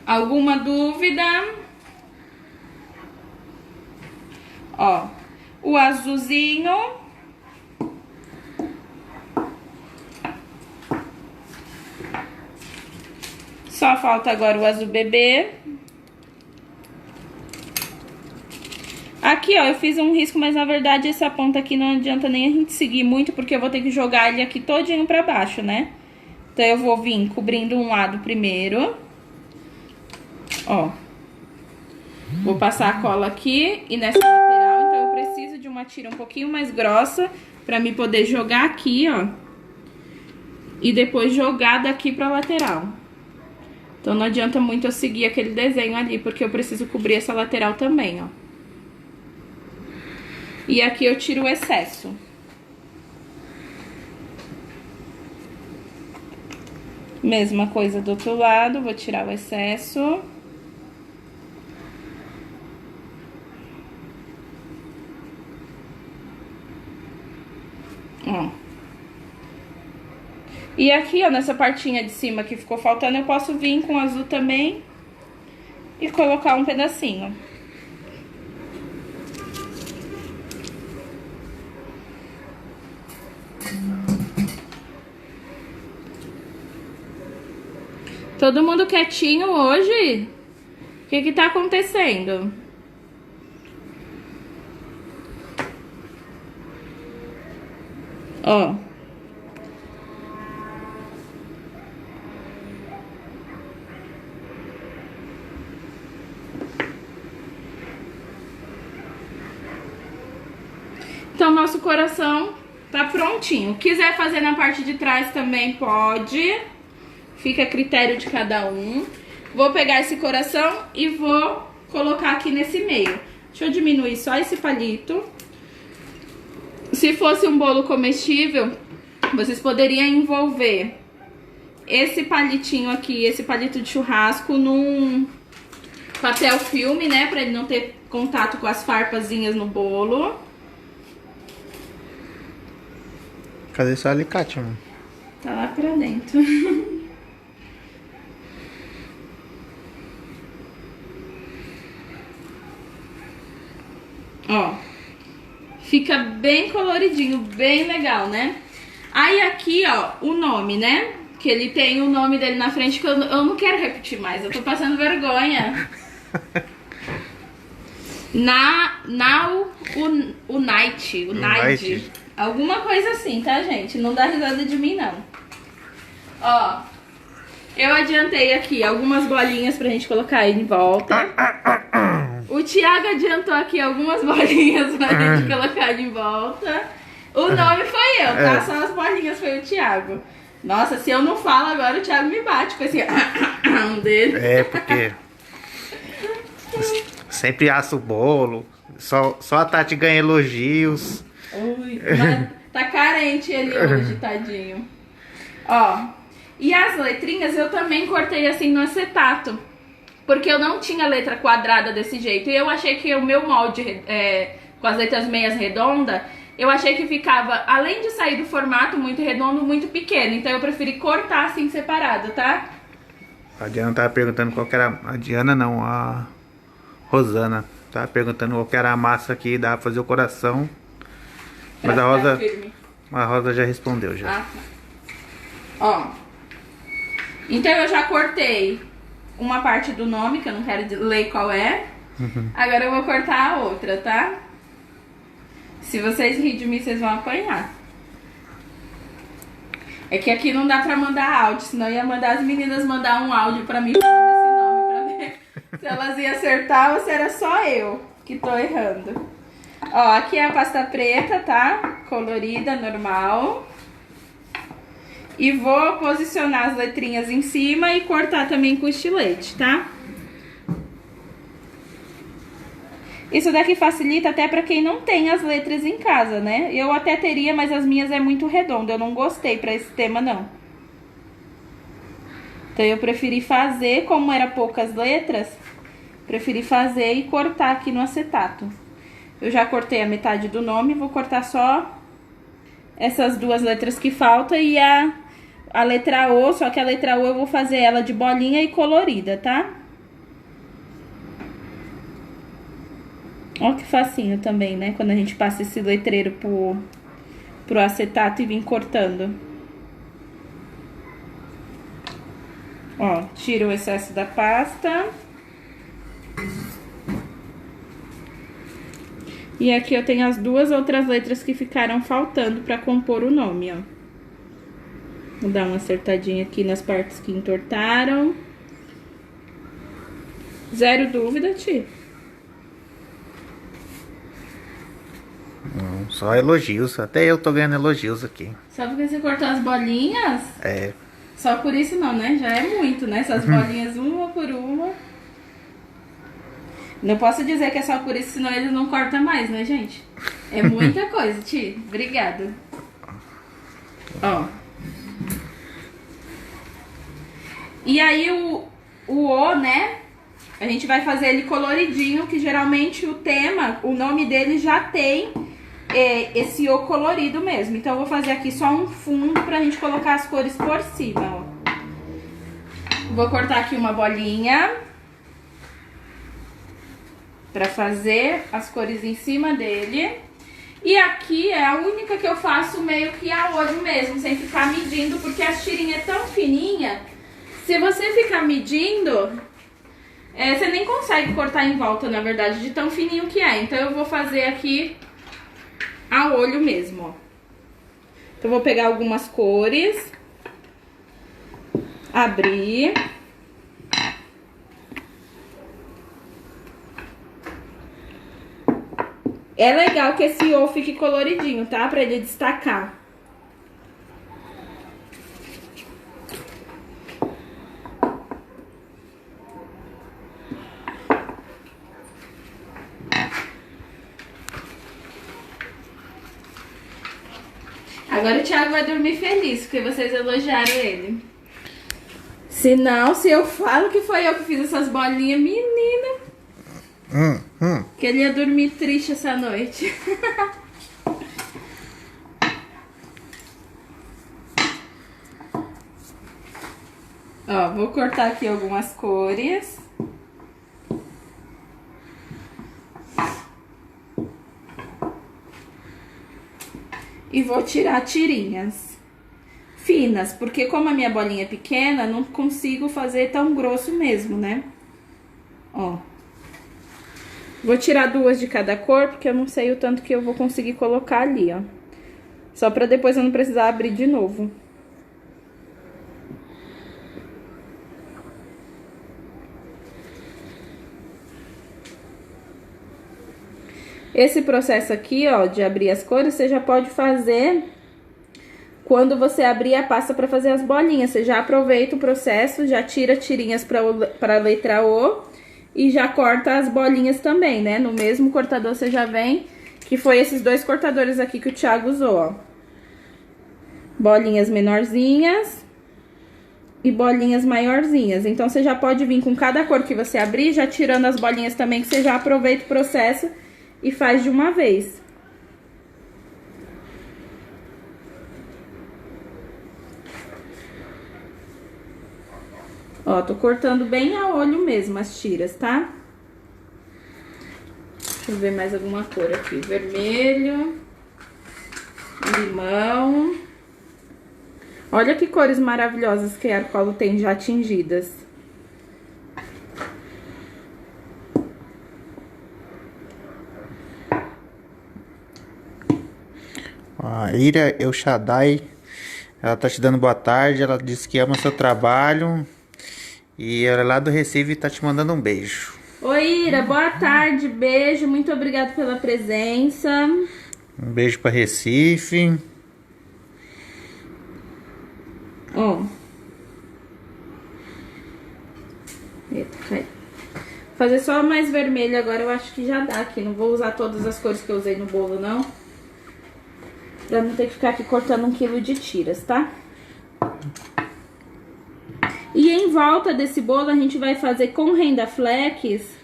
Alguma dúvida? Ó, o azulzinho. Só falta agora o azul bebê. Aqui, ó, eu fiz um risco, mas na verdade essa ponta aqui não adianta nem a gente seguir muito, porque eu vou ter que jogar ele aqui todinho pra baixo, né? Então eu vou vir cobrindo um lado primeiro. Ó, vou passar a cola aqui e nessa lateral, então eu preciso de uma tira um pouquinho mais grossa pra me poder jogar aqui, ó. E depois jogar daqui pra lateral. Então não adianta muito eu seguir aquele desenho ali, porque eu preciso cobrir essa lateral também, ó. E aqui eu tiro o excesso. Mesma coisa do outro lado, vou tirar o excesso. Ó. E aqui, ó, nessa partinha de cima que ficou faltando, eu posso vir com azul também e colocar um pedacinho. Todo mundo quietinho hoje? O que que tá acontecendo? Ó. Então, nosso coração tá prontinho. Quiser fazer na parte de trás também pode. Fica a critério de cada um. Vou pegar esse coração e vou colocar aqui nesse meio. Deixa eu diminuir só esse palito. Se fosse um bolo comestível, vocês poderiam envolver esse palitinho aqui, esse palito de churrasco, num papel filme, né? Pra ele não ter contato com as farpazinhas no bolo. Cadê seu alicate, mano? Tá lá pra dentro. Ó, fica bem coloridinho, bem legal, né? Aí aqui, ó, o nome, né? Que ele tem o nome dele na frente, que eu não quero repetir mais, eu tô passando vergonha. Unite. Alguma coisa assim, tá, gente? Não dá risada de mim, não. Ó, eu adiantei aqui algumas bolinhas pra gente colocar aí em volta. O Thiago adiantou aqui algumas bolinhas pra gente colocar de volta. O nome foi eu, tá? Só as bolinhas foi o Thiago. Nossa, se eu não falo agora, o Thiago me bate com esse dele. É, porque sempre assa o bolo. Só a Tati ganha elogios. Ui, tá carente ele hoje, tadinho. Ó, e as letrinhas eu também cortei assim no acetato. Porque eu não tinha letra quadrada desse jeito. E eu achei que o meu molde com as letras meias redondas, eu achei que ficava, além de sair do formato muito redondo, muito pequeno. Então eu preferi cortar assim separado, tá? A Diana tava perguntando qual que era... A Diana não, a Rosana. Tava perguntando qual que era a massa que dá pra fazer o coração. Mas a Rosa já respondeu já. Ah, tá. Ó. Então eu já cortei uma parte do nome, que eu não quero ler qual é. Agora eu vou cortar a outra, tá? Se vocês rirem de mim, vocês vão apanhar. É que aqui não dá pra mandar áudio, senão eu ia mandar as meninas mandar um áudio pra mim falando esse nome, pra ver se elas iam acertar ou se era só eu que tô errando. Ó, aqui é a pasta preta, tá? Colorida, normal. E vou posicionar as letrinhas em cima e cortar também com estilete, tá? Isso daqui facilita até pra quem não tem as letras em casa, né? Eu até teria, mas as minhas é muito redonda. Eu não gostei pra esse tema, não. Então eu preferi fazer, como era poucas letras, preferi fazer e cortar aqui no acetato. Eu já cortei a metade do nome, vou cortar só essas duas letras que faltam e a letra O, só que a letra O eu vou fazer ela de bolinha e colorida, tá? Ó que facinho também, né? Quando a gente passa esse letreiro pro acetato e vem cortando. Ó, tiro o excesso da pasta. E aqui eu tenho as duas outras letras que ficaram faltando pra compor o nome, ó. Vou dar uma acertadinha aqui nas partes que entortaram. Zero dúvida, Ti? Só elogios. Até eu tô ganhando elogios aqui. Só porque você cortou as bolinhas? É. Só por isso não, né? Já é muito, né? Essas bolinhas uma por uma. Não posso dizer que é só por isso, senão eles não cortam mais, né, gente? É muita coisa, Ti. Obrigada. Ó. E aí o, né, a gente vai fazer ele coloridinho, que geralmente o tema, o nome dele já tem esse O colorido mesmo. Então eu vou fazer aqui só um fundo pra gente colocar as cores por cima, ó. Vou cortar aqui uma bolinha pra fazer as cores em cima dele. E aqui é a única que eu faço meio que a olho mesmo, sem ficar medindo, porque a tirinha é tão fininha. Se você ficar medindo, você nem consegue cortar em volta, na verdade, de tão fininho que é. Então eu vou fazer aqui a olho mesmo, ó. Então eu vou pegar algumas cores, abrir. É legal que esse O fique coloridinho, tá? Pra ele destacar. Agora o Thiago vai dormir feliz, porque vocês elogiaram ele. Se não, se eu falo que foi eu que fiz essas bolinhas, menina... Que ele ia dormir triste essa noite. Ó, vou cortar aqui algumas cores. E vou tirar tirinhas finas, porque como a minha bolinha é pequena, não consigo fazer tão grosso mesmo, né? Ó. Vou tirar 2 de cada cor, porque eu não sei o tanto que eu vou conseguir colocar ali, ó. Só pra depois eu não precisar abrir de novo. Esse processo aqui, ó, de abrir as cores, você já pode fazer quando você abrir a pasta pra fazer as bolinhas. Você já aproveita o processo, já tira tirinhas pra letra O. E já corta as bolinhas também, né? No mesmo cortador você já vem, que foi esses 2 cortadores aqui que o Thiago usou, ó. Bolinhas menorzinhas e bolinhas maiorzinhas. Então você já pode vir com cada cor que você abrir, já tirando as bolinhas também, que você já aproveita o processo e faz de uma vez. Ó, tô cortando bem a olho mesmo as tiras, tá? Deixa eu ver mais alguma cor aqui. Vermelho, limão. Olha que cores maravilhosas que a Arcolo tem já tingidas. A Ira El Shaddai, ela tá te dando boa tarde, ela disse que ama seu trabalho. E ela é lá do Recife e tá te mandando um beijo. Oi, Ira, boa tarde, beijo, muito obrigada pela presença. Um beijo pra Recife. Ó. Eita, cai. Vou fazer só mais vermelho agora, eu acho que já dá aqui. Não vou usar todas as cores que eu usei no bolo, não. Pra não ter que ficar aqui cortando 1 quilo de tiras, tá? E em volta desse bolo a gente vai fazer com renda flex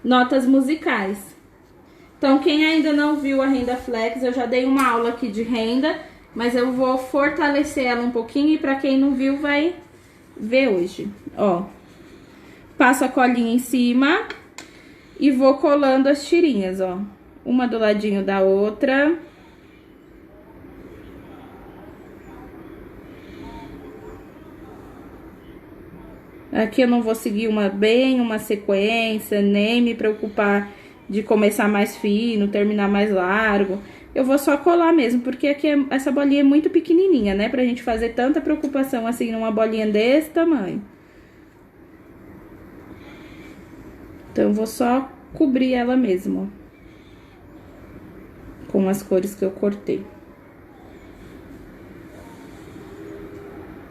notas musicais. Então quem ainda não viu a renda flex, eu já dei uma aula aqui de renda, mas eu vou fortalecer ela um pouquinho e pra quem não viu vai ver hoje. Ó, passo a colinha em cima e vou colando as tirinhas, ó. Uma do ladinho da outra. Aqui eu não vou seguir uma sequência, nem me preocupar de começar mais fino, terminar mais largo. Eu vou só colar mesmo, porque aqui essa bolinha é muito pequenininha, né? Pra gente fazer tanta preocupação assim numa bolinha desse tamanho. Então eu vou só cobrir ela mesmo, ó, com as cores que eu cortei.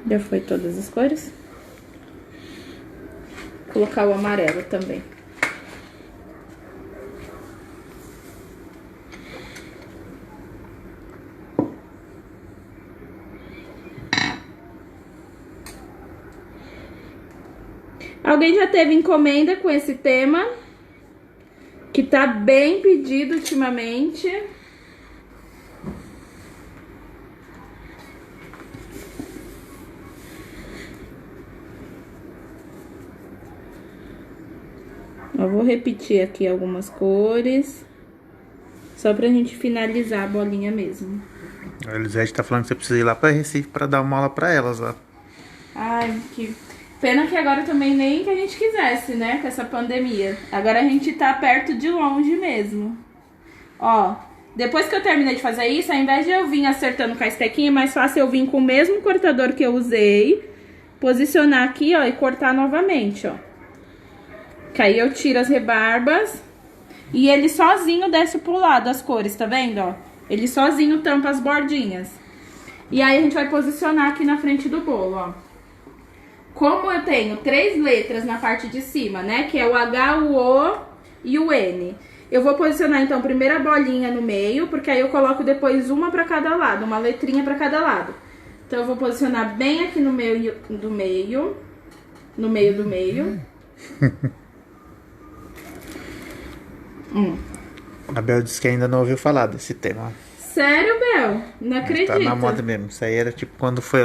Já foi todas as cores? Vou colocar o amarelo também. Alguém já teve encomenda com esse tema? Que tá bem pedido ultimamente. Eu vou repetir aqui algumas cores. Só pra gente finalizar a bolinha mesmo. A Elisete tá falando que você precisa ir lá pra Recife pra dar uma aula pra elas lá. Ai, que pena que agora também nem que a gente quisesse, né? Com essa pandemia. Agora a gente tá perto de longe mesmo. Ó, depois que eu terminei de fazer isso, ao invés de eu vir acertando com a estequinha, é mais fácil eu vir com o mesmo cortador que eu usei, posicionar aqui, ó, e cortar novamente, ó. Que aí eu tiro as rebarbas e ele sozinho desce pro lado as cores, tá vendo, ó? Ele sozinho tampa as bordinhas. E aí a gente vai posicionar aqui na frente do bolo, ó. Como eu tenho 3 letras na parte de cima, né? Que é o H, o O e o N. Eu vou posicionar, então, primeiro a bolinha no meio, porque aí eu coloco depois uma pra cada lado, uma letrinha pra cada lado. Então eu vou posicionar bem aqui no meio do meio. No meio do meio. A Bel disse que ainda não ouviu falar desse tema. Sério, Bel? Não acredito. Tá na moda mesmo. Isso aí era tipo quando foi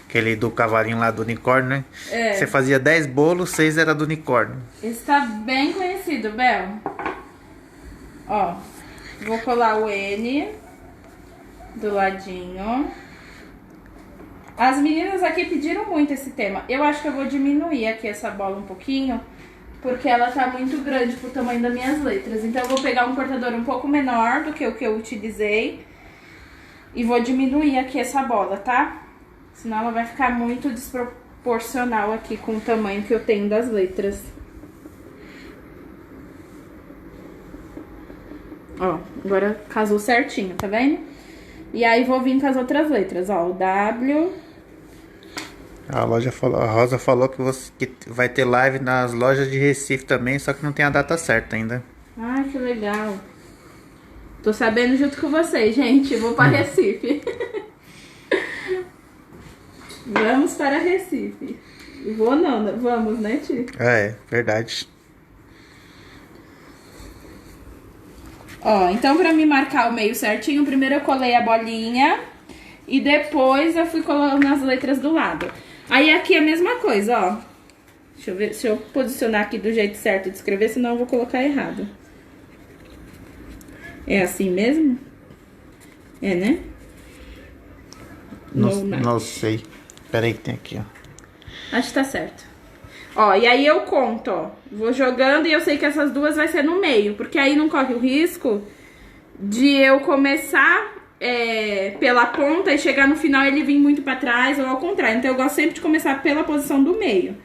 aquele do cavalinho lá do unicórnio, né? É. Você fazia 10 bolos, 6 era do unicórnio. Esse tá bem conhecido, Bel. Ó, vou colar o N do ladinho. As meninas aqui pediram muito esse tema. Eu acho que eu vou diminuir aqui essa bola um pouquinho, porque ela tá muito grande pro tamanho das minhas letras. Então eu vou pegar um cortador um pouco menor do que o que eu utilizei e vou diminuir aqui essa bola, tá? Senão ela vai ficar muito desproporcional aqui com o tamanho que eu tenho das letras. Ó, agora casou certinho, tá vendo? E aí vou vir com as outras letras, ó, o W. A Rosa falou que vai ter live nas lojas de Recife também, só que não tem a data certa ainda. Ai, que legal. Tô sabendo junto com vocês, gente. Vou para Recife. Vamos para Recife. Vou não, vamos, né, Ti? É, verdade. Ó, então pra me marcar o meio certinho, primeiro eu colei a bolinha e depois eu fui colando as letras do lado. Aí aqui é a mesma coisa, ó. Deixa eu ver, se eu posicionar aqui do jeito certo de escrever, senão eu vou colocar errado. É assim mesmo? É, né? Não sei. Pera aí que tem aqui, ó. Acho que tá certo. Ó, e aí eu conto, ó. Vou jogando e eu sei que essas duas vai ser no meio, porque aí não corre o risco de eu começar pela ponta e chegar no final ele vir muito pra trás ou ao contrário. Então eu gosto sempre de começar pela posição do meio.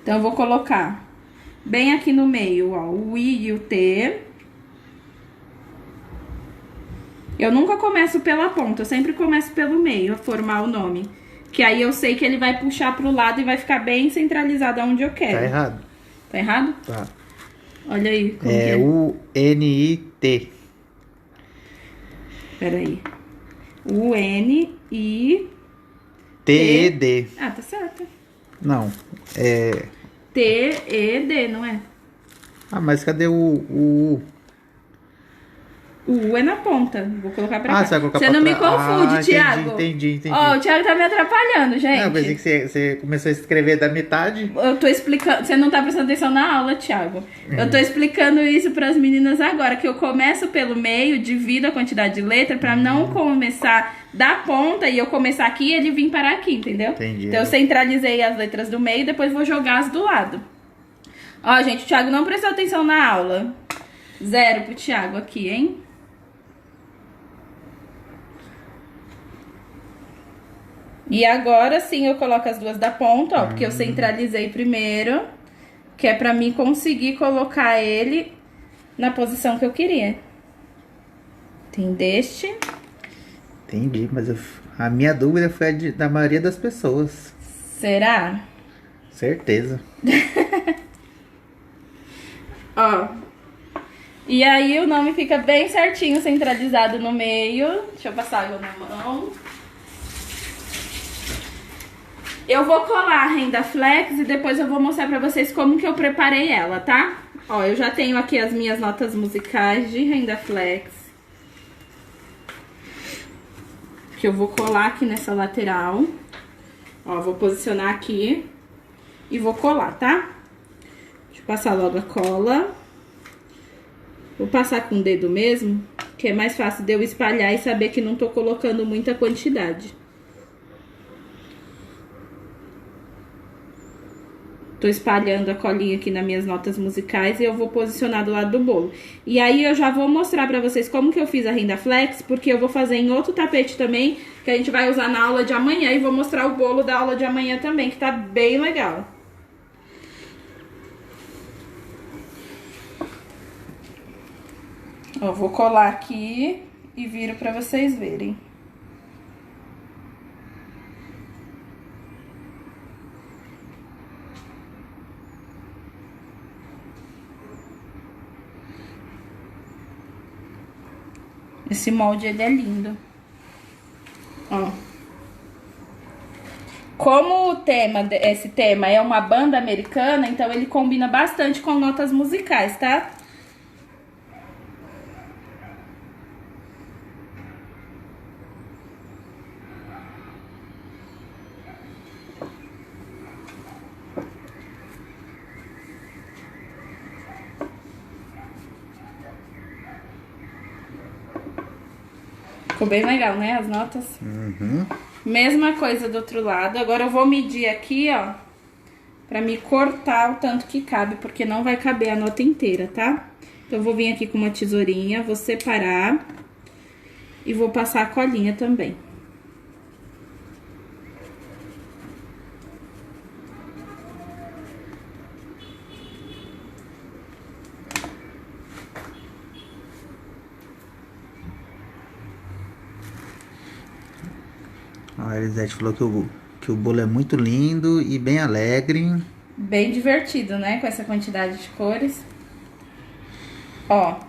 Então eu vou colocar bem aqui no meio, ó, o I e o T. Eu nunca começo pela ponta, eu sempre começo pelo meio a formar o nome. Que aí eu sei que ele vai puxar pro lado e vai ficar bem centralizado onde eu quero. Tá errado. Tá errado? Tá. Olha aí. Como que É U-N-I-T. Peraí. U-N-I... T-E-D. Ah, tá certo. Não, é... T-E-D, não é? Ah, mas cadê o U? O U é na ponta. Vou colocar pra cá. Você vai colocar Você pra não me trás. confunde, Thiago. Entendi. Ó, o Thiago tá me atrapalhando, gente. Não, eu pensei que você começou a escrever da metade. Eu tô explicando. Você não tá prestando atenção na aula, Thiago. Eu tô explicando isso pras meninas agora, que eu começo pelo meio, divido a quantidade de letra pra não começar da ponta e eu começar aqui e ele vir parar aqui, entendeu? Entendi. Então eu centralizei as letras do meio e depois vou jogar as do lado. Ó, gente, o Thiago não prestou atenção na aula. 0 pro Thiago aqui, hein? E agora sim eu coloco as duas da ponta, ó, porque eu centralizei primeiro, que é pra mim conseguir colocar ele na posição que eu queria. Entendeste? Entendi, mas a minha dúvida foi a da maioria das pessoas. Será? Certeza. Ó. E aí o nome fica bem certinho, centralizado no meio. Deixa eu passar água na mão. Eu vou colar a renda flex e depois eu vou mostrar pra vocês como que eu preparei ela, tá? Ó, eu já tenho aqui as minhas notas musicais de renda flex. Que eu vou colar aqui nessa lateral. Ó, vou posicionar aqui e vou colar, tá? Deixa eu passar logo a cola. Vou passar com o dedo mesmo, que é mais fácil de eu espalhar e saber que não tô colocando muita quantidade. Tô espalhando a colinha aqui nas minhas notas musicais e eu vou posicionar do lado do bolo. E aí eu já vou mostrar pra vocês como que eu fiz a renda flex, porque eu vou fazer em outro tapete também, que a gente vai usar na aula de amanhã. E vou mostrar o bolo da aula de amanhã também, que tá bem legal. Ó, vou colar aqui e viro pra vocês verem. Esse molde, ele é lindo. Ó. Como esse tema é uma banda americana, então ele combina bastante com notas musicais, tá? Ficou bem legal, né? As notas. Uhum. Mesma coisa do outro lado. Agora eu vou medir aqui, ó. Pra me cortar o tanto que cabe, porque não vai caber a nota inteira, tá? Então eu vou vir aqui com uma tesourinha, vou separar. E vou passar a colinha também. A Elisete falou que o bolo é muito lindo e bem alegre. Bem divertido, né? Com essa quantidade de cores. Ó.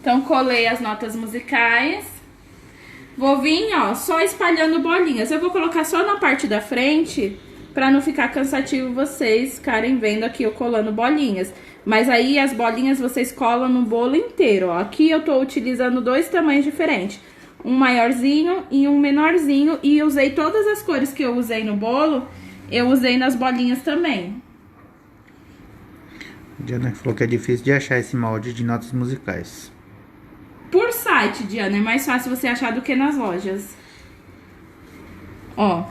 Então, colei as notas musicais. Vou vir, ó, só espalhando bolinhas. Eu vou colocar só na parte da frente, pra não ficar cansativo vocês ficarem vendo aqui eu colando bolinhas. Mas aí, as bolinhas vocês colam no bolo inteiro, ó. Aqui eu tô utilizando dois tamanhos diferentes. Um maiorzinho e um menorzinho. E usei todas as cores que eu usei no bolo, eu usei nas bolinhas também. Diana falou que é difícil de achar esse molde de notas musicais. Por site, Diana, é mais fácil você achar do que nas lojas. Ó.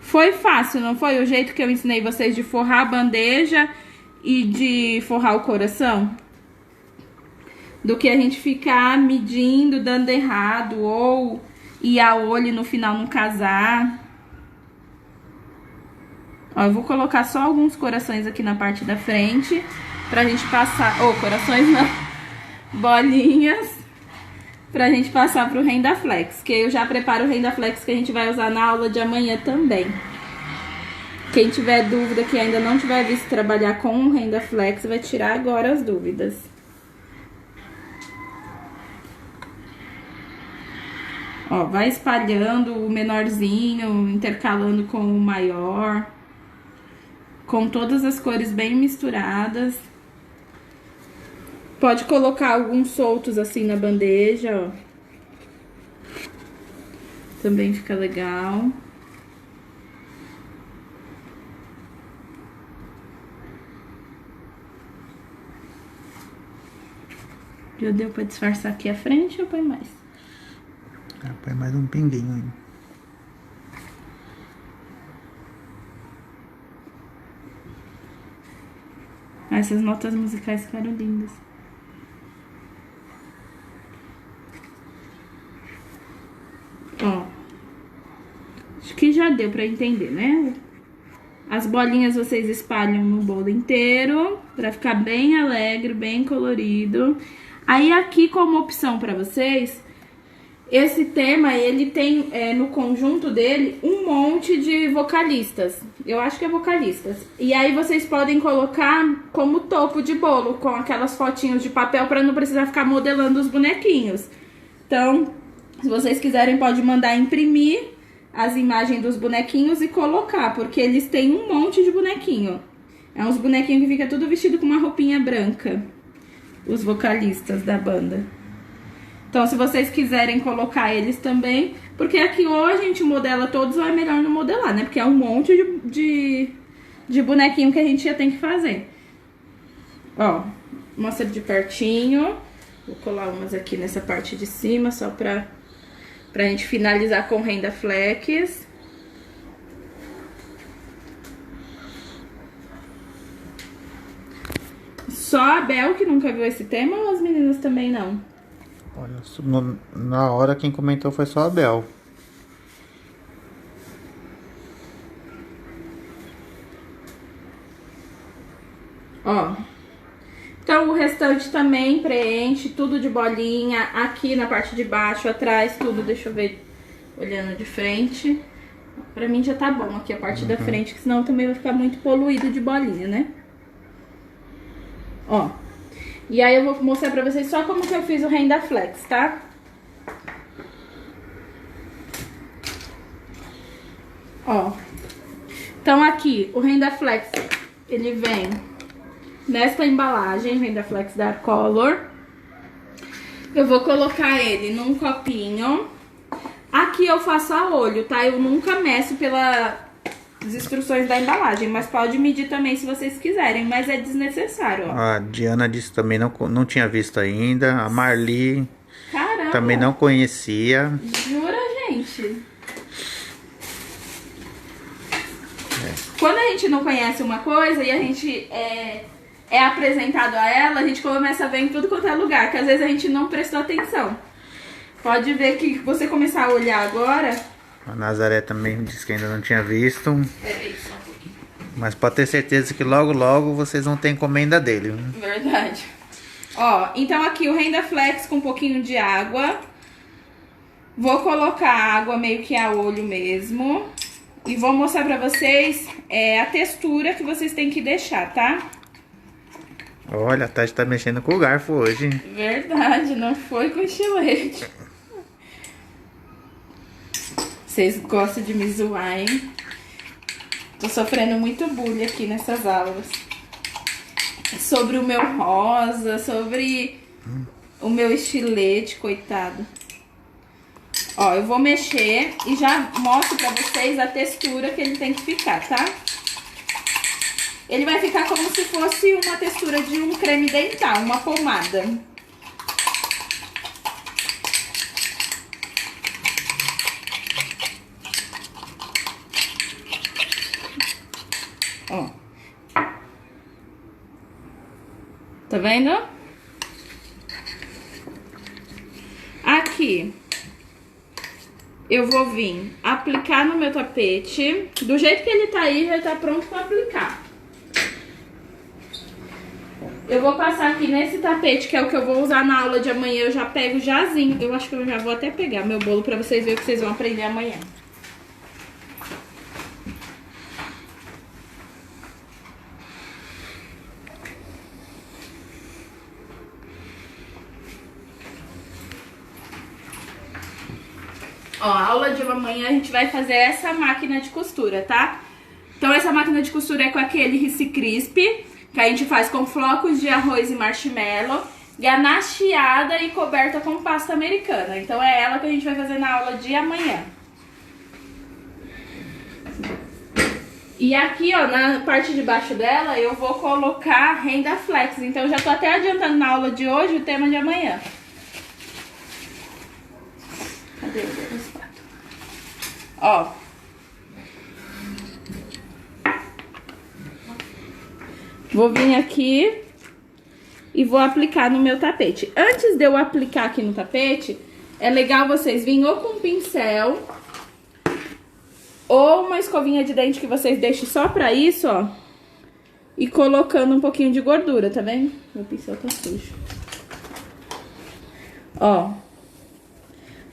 Foi fácil, não foi? O jeito que eu ensinei vocês de forrar a bandeja e de forrar o coração? Do que a gente ficar medindo, dando errado, ou ir a olho e no final não casar. Ó, eu vou colocar só alguns corações aqui na parte da frente, pra gente passar... corações não. Bolinhas. Pra gente passar pro Renda Flex, que eu já preparo o Renda Flex que a gente vai usar na aula de amanhã também. Quem tiver dúvida, que ainda não tiver visto trabalhar com o Renda Flex, vai tirar agora as dúvidas. Ó, vai espalhando o menorzinho, intercalando com o maior. Com todas as cores bem misturadas. Pode colocar alguns soltos assim na bandeja, ó. Também fica legal. Já deu pra disfarçar aqui a frente ou põe mais? Põe mais um pinguinho aí. Essas notas musicais ficaram lindas. Ó. Acho que já deu pra entender, né? As bolinhas vocês espalham no bolo inteiro, pra ficar bem alegre, bem colorido. Aí aqui, como opção pra vocês, esse tema, ele tem no conjunto dele um monte de vocalistas. Eu acho que é vocalistas. E aí vocês podem colocar como topo de bolo, com aquelas fotinhos de papel, pra não precisar ficar modelando os bonequinhos. Então, Se vocês quiserem, pode mandar imprimir as imagens dos bonequinhos e colocar, porque eles têm um monte de bonequinho. É uns bonequinhos que fica tudo vestido com uma roupinha branca, os vocalistas da banda. Então, se vocês quiserem colocar eles também, porque aqui ou a gente modela todos ou é melhor não modelar, né? Porque é um monte de bonequinho que a gente já tem que fazer. Ó, mostra de pertinho. Vou colar umas aqui nessa parte de cima, só pra gente finalizar com renda flex. Só a Bel que nunca viu esse tema ou as meninas também não? Olha, na hora quem comentou foi só a Bel. Ó. Então o restante também preenche, tudo de bolinha. Aqui na parte de baixo, atrás, tudo. Deixa eu ver, olhando de frente. Pra mim já tá bom aqui a parte da frente, que senão também vai ficar muito poluído de bolinha, né? Ó. E aí eu vou mostrar pra vocês só como que eu fiz o renda flex, tá? Ó. Então aqui, o renda flex, ele vem nesta embalagem, renda flex Dark Color. Eu vou colocar ele num copinho. Aqui eu faço a olho, tá? Eu nunca meço pelas instruções da embalagem, mas pode medir também se vocês quiserem, mas é desnecessário, ó. A Diana disse também não tinha visto ainda. A Marli Caramba, também não conhecia. jura, gente? Quando a gente não conhece uma coisa e a gente é apresentado a ela, a gente começa a ver em tudo quanto é lugar, que às vezes a gente não prestou atenção. Pode ver que você começar a olhar agora. A Nazaré também disse que ainda não tinha visto. Mas pode ter certeza que logo logo vocês vão ter encomenda dele. Verdade. Ó, então aqui o renda flex com um pouquinho de água. Vou colocar água meio que a olho mesmo. E vou mostrar pra vocês a textura que vocês têm que deixar, tá? Olha, a Tati tá mexendo com o garfo hoje. Verdade, não foi com estilete. Vocês gostam de me zoar, hein? Tô sofrendo muito bullying aqui nessas aulas. Sobre o meu rosa, sobre o meu estilete, coitado. Ó, eu vou mexer e já mostro pra vocês a textura que ele tem que ficar, tá? Ele vai ficar como se fosse uma textura de um creme dental, uma pomada. Ó. Tá vendo? Aqui. Eu vou vir aplicar no meu tapete. Do jeito que ele tá aí, já tá pronto pra aplicar. Eu vou passar aqui nesse tapete, que é o que eu vou usar na aula de amanhã. Eu já pego jazinho. Eu acho que eu já vou até pegar meu bolo pra vocês verem o que vocês vão aprender amanhã. Ó, a aula de amanhã a gente vai fazer essa máquina de costura, tá? Então essa máquina de costura é com aquele Rissi Crisp, que a gente faz com flocos de arroz e marshmallow, ganacheada e coberta com pasta americana. Então é ela que a gente vai fazer na aula de amanhã. E aqui, ó, na parte de baixo dela, eu vou colocar renda flex. Então eu já tô até adiantando na aula de hoje o tema de amanhã. Cadê o espátula? Ó. Vou vir aqui e vou aplicar no meu tapete. Antes de eu aplicar aqui no tapete, é legal vocês virem ou com um pincel ou uma escovinha de dente que vocês deixem só pra isso, ó. E colocando um pouquinho de gordura, tá vendo? Meu pincel tá sujo. Ó.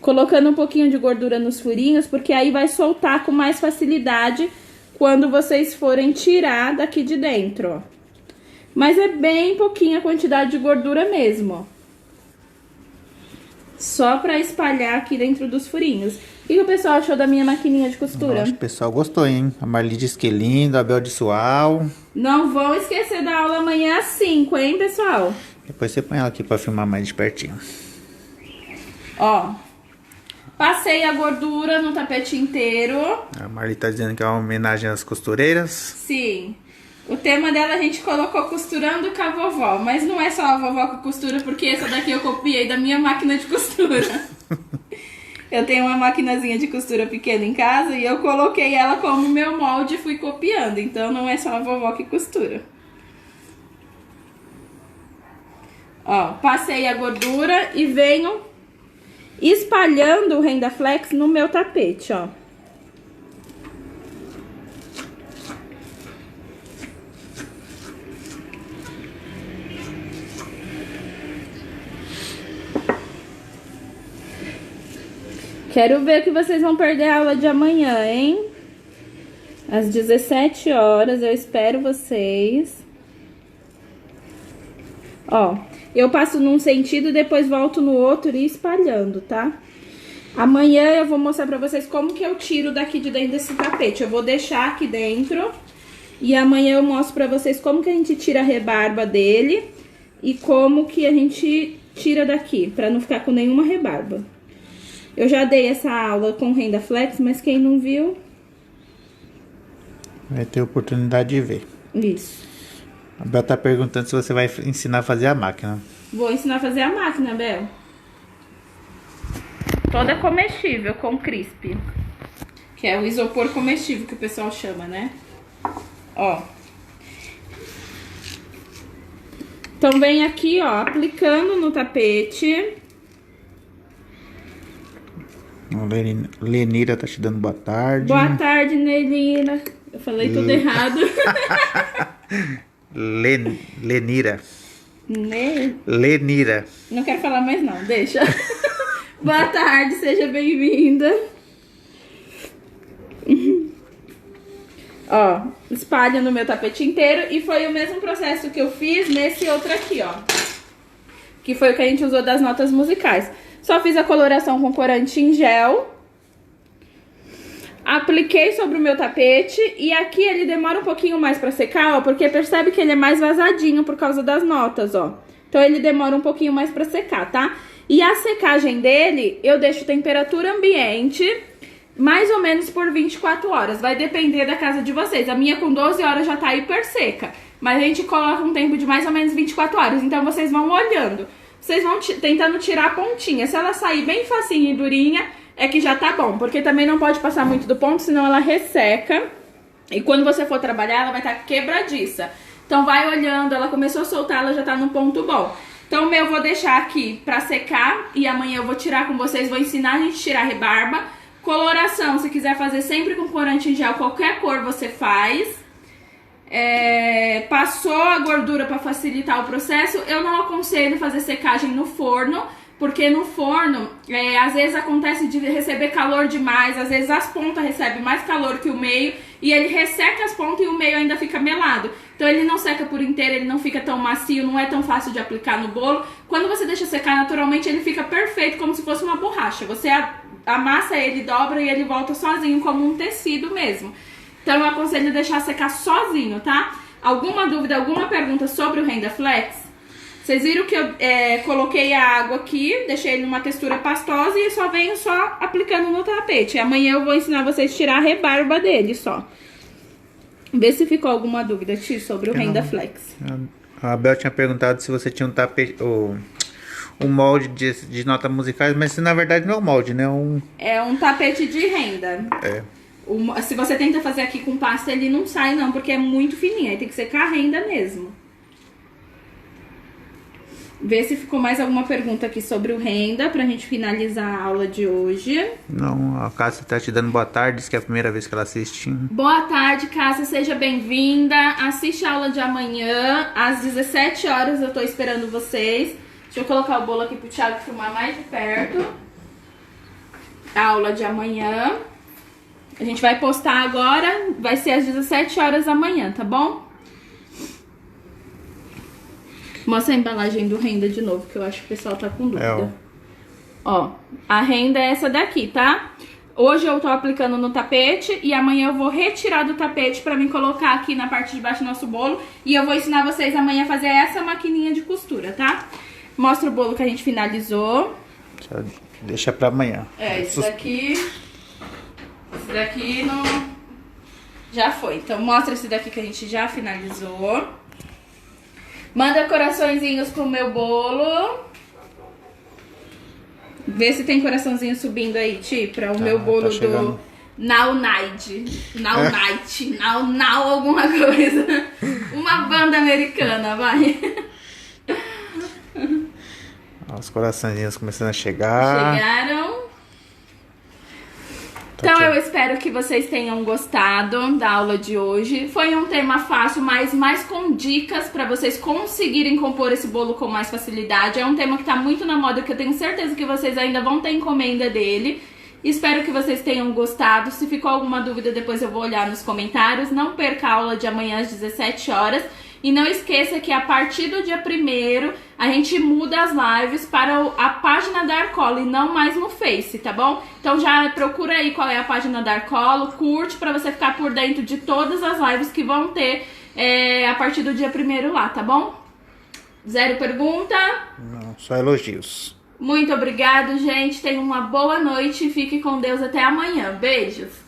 Colocando um pouquinho de gordura nos furinhos, porque aí vai soltar com mais facilidade quando vocês forem tirar daqui de dentro, ó. Mas é bem pouquinha a quantidade de gordura mesmo, ó. Só pra espalhar aqui dentro dos furinhos. O que o pessoal achou da minha maquininha de costura? Acho que o pessoal gostou, hein? A Marli disse que é lindo, a Bel disse uau. Não vão esquecer da aula amanhã às 5, hein, pessoal? Depois você põe ela aqui pra filmar mais de pertinho. Ó, passei a gordura no tapete inteiro. A Marli tá dizendo que é uma homenagem às costureiras. Sim. O tema dela a gente colocou costurando com a vovó. Mas não é só a vovó que costura, porque essa daqui eu copiei da minha máquina de costura. Eu tenho uma maquinazinha de costura pequena em casa e eu coloquei ela como meu molde e fui copiando. Então não é só a vovó que costura. Ó, passei a gordura e venho espalhando o Renda Flex no meu tapete, ó. Quero ver que vocês vão perder a aula de amanhã, hein? Às 17 horas, eu espero vocês. Ó, eu passo num sentido e depois volto no outro e espalhando, tá? Amanhã eu vou mostrar pra vocês como que eu tiro daqui de dentro desse tapete. Eu vou deixar aqui dentro e amanhã eu mostro pra vocês como que a gente tira a rebarba dele e como que a gente tira daqui, pra não ficar com nenhuma rebarba. Eu já dei essa aula com Renda Flex, mas quem não viu... vai ter oportunidade de ver. Isso. A Bel tá perguntando se você vai ensinar a fazer a máquina. Vou ensinar a fazer a máquina, Bel. Toda comestível, com crisp. Que é o isopor comestível que o pessoal chama, né? Ó. Então vem aqui, ó, aplicando no tapete. A Lenira tá te dando boa tarde. Boa tarde, Nelina. Eu falei tudo errado. Lenira. Ne... Lenira. Não quero falar mais não, deixa. Boa tarde, seja bem-vinda. Ó, espalho no meu tapete inteiro. E foi o mesmo processo que eu fiz nesse outro aqui, ó. Que foi o que a gente usou das notas musicais. Só fiz a coloração com corante em gel. Apliquei sobre o meu tapete. E aqui ele demora um pouquinho mais pra secar, ó. Porque percebe que ele é mais vazadinho por causa das notas, ó. Então ele demora um pouquinho mais pra secar, tá? E a secagem dele, eu deixo temperatura ambiente, mais ou menos por 24 horas. Vai depender da casa de vocês. A minha com 12 horas já tá hiper seca. Mas a gente coloca um tempo de mais ou menos 24 horas. Então vocês vão olhando. Vocês vão tentando tirar a pontinha. Se ela sair bem facinha e durinha, é que já tá bom. Porque também não pode passar muito do ponto, senão ela resseca. E quando você for trabalhar, ela vai estar quebradiça. Então vai olhando, ela começou a soltar, ela já tá no ponto bom. Então o meu eu vou deixar aqui pra secar. E amanhã eu vou tirar com vocês, vou ensinar a gente a tirar a rebarba. Coloração, se quiser fazer sempre com corante em gel, qualquer cor você faz. Passou a gordura para facilitar o processo. Eu não aconselho fazer secagem no forno, porque no forno às vezes acontece de receber calor demais, às vezes as pontas recebem mais calor que o meio e ele resseca as pontas e o meio ainda fica melado. Então ele não seca por inteiro, ele não fica tão macio, não é tão fácil de aplicar no bolo. Quando você deixa secar naturalmente, ele fica perfeito, como se fosse uma borracha. Você amassa ele, dobra e ele volta sozinho, como um tecido mesmo. Então eu aconselho deixar secar sozinho, tá? Alguma dúvida, alguma pergunta sobre o Renda Flex? Vocês viram que eu coloquei a água aqui, deixei ele numa textura pastosa e só venho aplicando no tapete. Amanhã eu vou ensinar vocês a tirar a rebarba dele só. Vê se ficou alguma dúvida, Ti, sobre o Renda Flex. A Bel tinha perguntado se você tinha um tapete... um molde de notas musicais, mas na verdade não é um molde, né? É um tapete de renda. Se você tenta fazer aqui com pasta, ele não sai não, porque é muito fininho. Aí tem que secar a renda mesmo. Vê se ficou mais alguma pergunta aqui sobre o Renda, pra gente finalizar a aula de hoje. Não, a Cássia tá te dando boa tarde, diz que é a primeira vez que ela assiste. Boa tarde, Cássia, seja bem-vinda. Assiste a aula de amanhã, às 17 horas eu tô esperando vocês. Deixa eu colocar o bolo aqui pro Thiago filmar mais de perto. A aula de amanhã. A gente vai postar agora, vai ser às 17 horas da manhã, tá bom? Mostra a embalagem do Renda de novo, que eu acho que o pessoal tá com dúvida. Ó, a renda é essa daqui, tá? Hoje eu tô aplicando no tapete e amanhã eu vou retirar do tapete pra mim colocar aqui na parte de baixo do nosso bolo. E eu vou ensinar vocês amanhã a fazer essa maquininha de costura, tá? Mostra o bolo que a gente finalizou. Deixa pra amanhã. Esse daqui não... já foi. Então mostra esse daqui que a gente já finalizou. Manda coraçõezinhos pro meu bolo. Vê se tem coraçãozinho subindo aí, Ti, pra o meu bolo do Now Night. Now Night. Now alguma coisa. Uma banda americana, vai. Os coraçõezinhos começando a chegar. Chegaram. Então eu espero que vocês tenham gostado da aula de hoje. Foi um tema fácil, mas mais com dicas para vocês conseguirem compor esse bolo com mais facilidade. É um tema que tá muito na moda, que eu tenho certeza que vocês ainda vão ter encomenda dele. Espero que vocês tenham gostado. Se ficou alguma dúvida, depois eu vou olhar nos comentários. Não perca a aula de amanhã às 17 horas. E não esqueça que a partir do dia 1º a gente muda as lives para a página da Arcola e não mais no Face, tá bom? Então já procura aí qual é a página da Arcola, curte para você ficar por dentro de todas as lives que vão ter a partir do dia 1º lá, tá bom? Zero pergunta? Não, só elogios. Muito obrigado, gente. Tenham uma boa noite e fique com Deus até amanhã. Beijos!